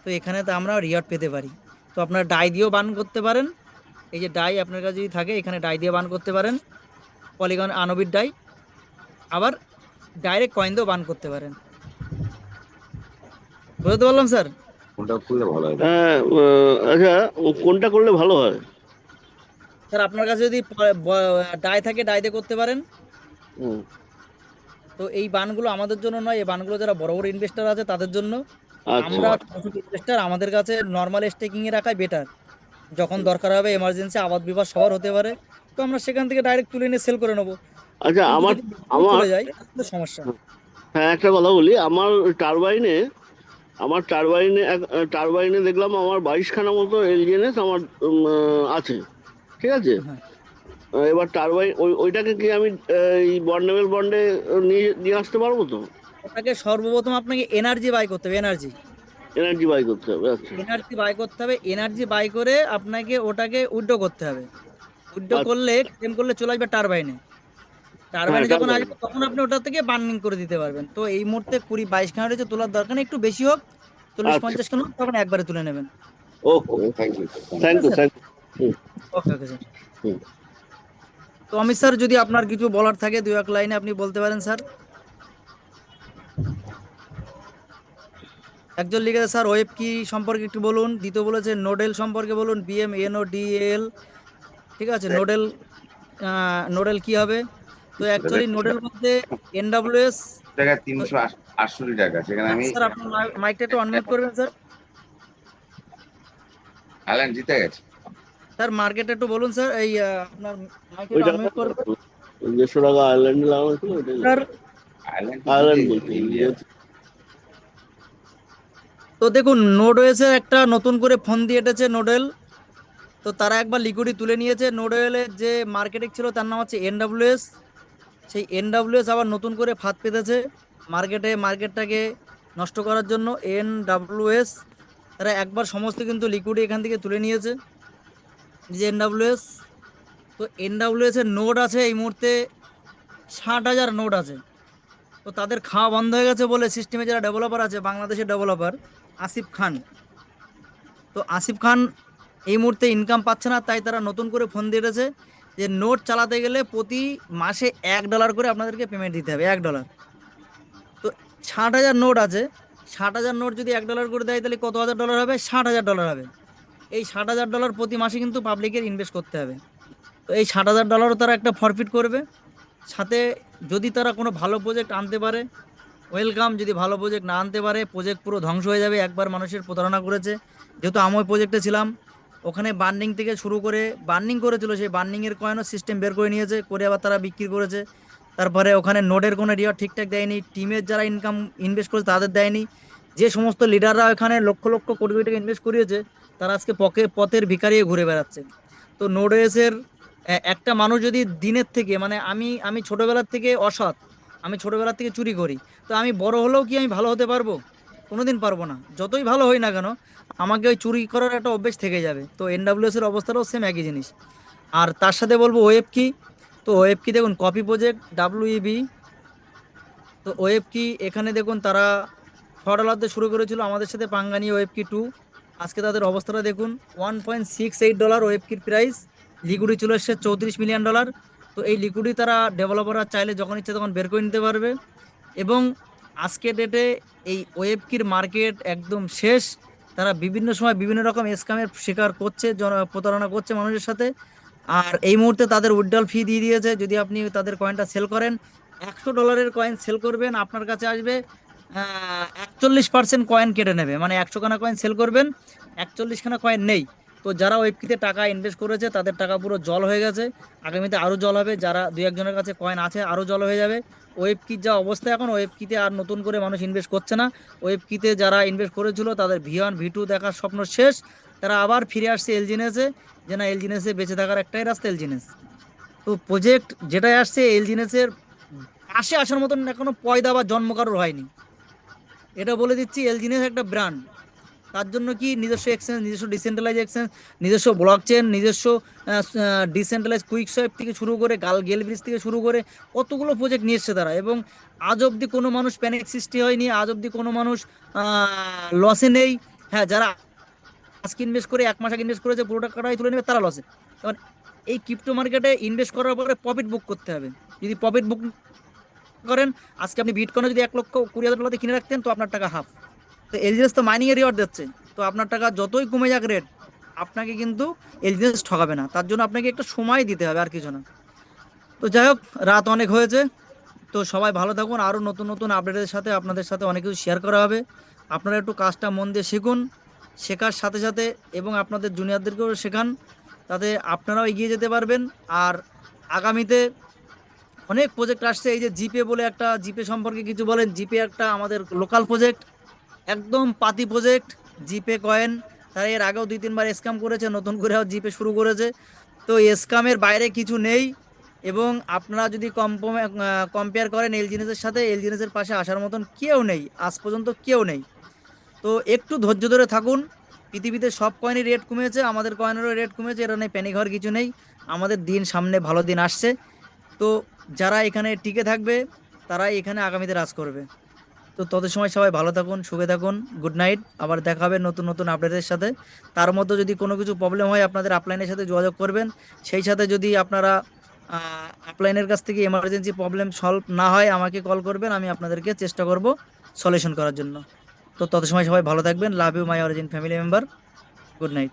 তো এখানে তো আমরা রিওয়ার্ড পেতে পারি। তো আপনারা ডাই দিয়েও বার্ন করতে পারেন। এই যে ডাই আপনার কাছে যদি থাকে, এখানে ডাই দিয়ে বার্ন করতে পারেন, পলিগন আনবির ডাই। আবার ডাইরেক্ট কয়েন দিয়েও বার্ন করতে পারেন। বুঝতে পারলাম স্যার? হ্যাঁ, আচ্ছা, কোনটা করলে ভালো হয়? স্যার আপনার কাছে যদি ডাই থাকে ডাই দিয়ে করতে পারেন। হুম, তো এই বানগুলো আমাদের জন্য নয়, এই বানগুলো যারা বড় বড় ইনভেস্টার আছে তাদের জন্য। আচ্ছা আমরা ছোট ইনভেস্টার, আমাদের কাছে নর্মাল স্টেকিং এ রাখাই বেটার। যখন দরকার হবে এমার্জেন্সি আবাদ বিবাদ সবার হতে পারে, তো আমরা সেখান থেকে ডাইরেক্ট তুলে নিয়ে সেল করে নেবো। আচ্ছা। কিন্তু আমার যদি বেশি আমার চলে যায় তাহলে সমস্যা। হ্যাঁ, একটা কথা বলি। টারবাইনে টারবাইনে দেখলাম আমার 22খানা মতো এলজিএনএস আমার আছে, ঠিক আছে। হ্যাঁ, এবার টারবাইন ওইটাকে কি আমি এই বন্ডেবল বন্ডে নিয়ে নিয়ে আসতে পারবো তো? ওটাকে সর্বপ্রথম আপনাকে এনার্জি বাই করতে হবে, এনার্জি। এনার্জি বাই করতে হবে, আচ্ছা এনার্জি বাই করতে হবে, এনার্জি বাই করে আপনাকে ওটাকে উইথড্র করতে হবে। উইথড্র আচ্ছা। করলে ক্লেম করলে চলে আসবে টারবাইনে। হ্যাঁ, টারবাইনে যখন টারবাইন। আসবে তখন আপনি ওটা থেকে বার্নিং করে দিতে পারবেন। তো এই মুহূর্তে 20 22 খানা রয়েছে, তোলার দরকার নেই, একটু বেশি হোক, 40 আচ্ছা, 50 খানা হোক, তখন একবারে তুলে নেবেন। ওকে, থ্যাংক ইউ, ঠিক থ্যাংক আছে you, sir? Thank you. Okay okay sir. হুম। তো অমিত স্যার যদি আপনার কিছু বলার থাকে 2 1 লাইনে আপনি বলতে পারেন স্যার। একজন লিখেছে স্যার ওয়েব কি সম্পর্কে একটু বলুন। দ্বিতীয় বলেছে নোডেল সম্পর্কে বলুন, BMNODL। ঠিক আছে, নোডেল, নোডেল কি হবে? তো অ্যাকচুয়ালি নোডেল বলতে NWS। টাকা 368 টাকা, সেখানে আমি স্যার আপনার মাইকটা একটু অনমিউট করবেন স্যার। অ্যালান জিতে গেছে। স্যার মার্কেট একটু বলুন স্যার, এই আপনার মাইকে ওই একটু টাকা আনমিউট করবেন 150 টাকা আয়ারল্যান্ডে লাগানো ছিল, ওইটাই স্যার। আয়ারল্যান্ড আয়ারল্যান্ড বলছি, ইন্ডিয়া। তো দেখুন নোডওয়েসের একটা নতুন করে ফোন দিয়ে এটেছে নোডেল। তো তারা একবার লিকুইডি তুলে নিয়েছে। নোডওয়েলের যে মার্কেটিং ছিল তার নাম হচ্ছে এনডব্লিউএস। সেই এনডব্লিউএস আবার নতুন করে ফাঁদ পেতেছে মার্কেটটাকে নষ্ট করার জন্য। এনডব্লিউএস তারা একবার সমস্ত কিন্তু লিকুইডি এখান থেকে তুলে নিয়েছে, যে এনডব্লিউএস। তো এনডব্লিউএস এর নোড আছে এই মুহূর্তে 60,000 নোড আছে। তো তাদের খাওয়া বন্ধ হয়ে গেছে বলে সিস্টেমে যারা ডেভেলপার আছে, বাংলাদেশের ডেভেলপার আসিফ খান, তো আসিফ খান এই মুহূর্তে ইনকাম পাচ্ছে না, তাই তারা নতুন করে ফোন দিয়েছে যে নোট চালাতে গেলে প্রতি মাসে $1 করে আপনাদেরকে পেমেন্ট দিতে হবে, $1। তো 60,000 নোট আছে, 60,000 নোট যদি $1 করে দেয় তাহলে কত হাজার ডলার হবে? $60,000 হবে। এই $60,000 প্রতি মাসে কিন্তু পাবলিকের ইনভেস্ট করতে হবে। তো এই $60,000ও তারা একটা ফরফিট করবে। সাথে যদি তারা কোনো ভালো প্রজেক্ট আনতে পারে ওয়েলকাম, যদি ভালো প্রজেক্ট না আনতে পারে প্রজেক্ট পুরো ধ্বংস হয়ে যাবে। একবার মানুষের প্রতারণা করেছে, যেহেতু আমি ওই প্রজেক্টে ছিলাম, ওখানে বার্নিং থেকে শুরু করে বার্নিং করেছিল, সেই বার্নিংয়ের কয়েনও সিস্টেম বের করে নিয়েছে, করে আবার তারা বিক্রি করেছে। তারপরে ওখানে নোডের কোনো রিওয়ার্ড ঠিকঠাক দেয়নি, টিমের যারা ইনভেস্ট করেছে তাদের দেয়নি। যে সমস্ত লিডাররা ওখানে লক্ষ লক্ষ কোটি কোটি টাকা ইনভেস্ট করিয়েছে তারা আজকে পথের ভিখারি হয়ে ঘুরে বেড়াচ্ছে। তো নোডওয়েসের একটা মানুষ যদি দিনের থেকে, মানে আমি ছোটবেলার থেকে অসৎ, আমি ছোটবেলার থেকে চুরি করি, তো আমি বড় হলেও কি আমি ভালো হতে পারবো? কোনোদিন পারবো না। যতই ভালো হই না কেন আমাকে ওই চুরি করার একটা অভ্যেস থেকে যাবে। তো এনডব্লিউএস এর অবস্থাটাও সেম একই জিনিস। আর তার সাথে বলবো ওয়েব কি। তো ওয়েব কি দেখুন কপি প্রজেক্ট WEB। তো ওয়েব কি এখানে দেখুন তারা $6 শুরু করেছিল, আমাদের সাথে পাঙ্গা নিয়ে ওয়েব কি 2। আজকে তাদের অবস্থাটা দেখুন, $1.68 ওয়েব কির প্রাইস। লিকুইডি চলে এসছে $34 মিলিয়ন। তো এই লিকুইডি তারা ডেভেলপাররা চাইলে যখন ইচ্ছে তখন বের করে নিতে পারবে। এবং আজকে ডেটে এই ওয়েব কির মার্কেট একদম শেষ। তারা বিভিন্ন সময় বিভিন্ন রকম স্ক্যামের শিকার করছে, প্রতারণা করছে মানুষের সাথে। আর এই মুহূর্তে তাদের উইথড্রল ফি দিয়ে দিয়েছে, যদি আপনি তাদের কয়েনটা সেল করেন, $100 কয়েন সেল করবেন আপনার কাছে আসবে 41% কয়েন কেটে নেবে। মানে 100খানা কয়েন সেল করবেন, 41খানা কয়েন নেই। তো যারা ওয়েবকিতে টাকা ইনভেস্ট করেছে তাদের টাকা পুরো জল হয়ে গেছে, আগামীতে আরও জল হবে। যারা দুই একজনের কাছে কয়েন আছে আরও জল হয়ে যাবে। ওয়েবকির যা অবস্থা এখন, ওয়েবকিতে আর নতুন করে মানুষ ইনভেস্ট করছে না। ওয়েবকিতে যারা ইনভেস্ট করেছিল তাদের V1 V2 দেখার স্বপ্ন শেষ। তারা আবার ফিরে আসছে এলজিনেসে, যে না এলজিনেসে বেঁচে থাকার একটাই রাস্তা এলজিনেস। তো প্রজেক্ট যেটাই আসছে এলজিনেসের পাশে আসার মতন এখনো পয়দা বা জন্ম কারোর হয়নি। এটা বলে দিচ্ছি, এলজিনেস একটা ব্র্যান্ড। তার জন্য কি নিজস্ব এক্সচেঞ্জ, নিজস্ব ডিসেন্ট্রালাইজ এক্সচেঞ্জ, নিজস্ব ব্লক চেন, নিজস্ব ডিসেন্ট্রালাইজ কুইক সোয়াইপ থেকে শুরু করে গেল ব্রিজ থেকে শুরু করে কতগুলো প্রজেক্ট নিয়ে এসছে তারা। এবং আজ অবধি কোনো মানুষ প্যানিক সৃষ্টি হয়নি, আজ অবধি কোনো মানুষ লসে নেই। হ্যাঁ, যারা আজকে ইনভেস্ট করে 1 মাস আগে ইনভেস্ট করেছে পুরো টাকাটাই তুলে নেবে, তারা লসে। কারণ এই ক্রিপ্টো মার্কেটে ইনভেস্ট করার পরে প্রফিট বুক করতে হবে। যদি প্রফিট বুক করেন, আজকে আপনি বিটকয়েনে যদি $1,20,000 কিনে রাখতেন তো আপনার টাকা হাফ। তো এলজিএস তো মাইনিং এর রিওয়ার্ড দিচ্ছে, তো আপনার টাকা যতই কমে যাক রেট, আপনাকে কিন্তু এলজিএস ঠকাবে না। তার জন্য আপনাকে একটা সময় দিতে হবে, আর কিছু না। তো যাই হোক, রাত অনেক হয়েছে। তো সবাই ভালো থাকুন, আরও নতুন নতুন আপডেটের সাথে আপনাদের সাথে অনেক কিছু শেয়ার করা হবে। আপনারা একটু কাজটা মন দিয়ে শিখুন, শেখার সাথে সাথে এবং আপনাদের জুনিয়রদেরকেও শেখান, তাতে আপনারাও এগিয়ে যেতে পারবেন। আর আগামীতে অনেক প্রজেক্ট আসছে। এই যে জিপে বলে একটা, জিপে সম্পর্কে কিছু বলেন। জিপে একটা আমাদের লোকাল প্রজেক্ট, একদম পাতি প্রজেক্ট, জিপে কয়েন। তারা এর আগেও 2-3 বার স্ক্যাম করেছে, নতুন করেও জিপে শুরু করেছে। তো স্ক্যামের বাইরে কিছু নেই। এবং আপনারা যদি কম্পেয়ার করেন এলজিনেসের সাথে, এলজিনেসের পাশে আসার মতন কেউ নেই, আজ পর্যন্ত কেউ নেই। তো একটু ধৈর্য ধরে থাকুন। পৃথিবীতে সব কয়েনই রেট কমেছে, আমাদের কয়েনেরও রেট কমেছে, এটা নিয়ে প্যানিক হওয়ার কিছু নেই। আমাদের দিন সামনে, ভালো দিন আসছে। তো যারা এখানে টিকে থাকবে তারাই এখানে আগামীতে রাজ করবে। তো তত সময় সবাই ভালো থাকুন, সুখে থাকুন। Good night. আবার দেখা হবে নতুন নতুন আপডেটের সাথে। তার মধ্যে যদি কোনো কিছু প্রবলেম হয় আপনাদের আপলাইনের সাথে যোগাযোগ করবেন। সেই সাথে যদি আপনারা আপলাইনের কাছ থেকে এমার্জেন্সি প্রবলেম সলভ না হয় আমাকে কল করবেন, আমি আপনাদেরকে চেষ্টা করব সলিউশন করার জন্য। তো তত সময় সবাই ভালো থাকবেন। Love you my origin family member. Good night.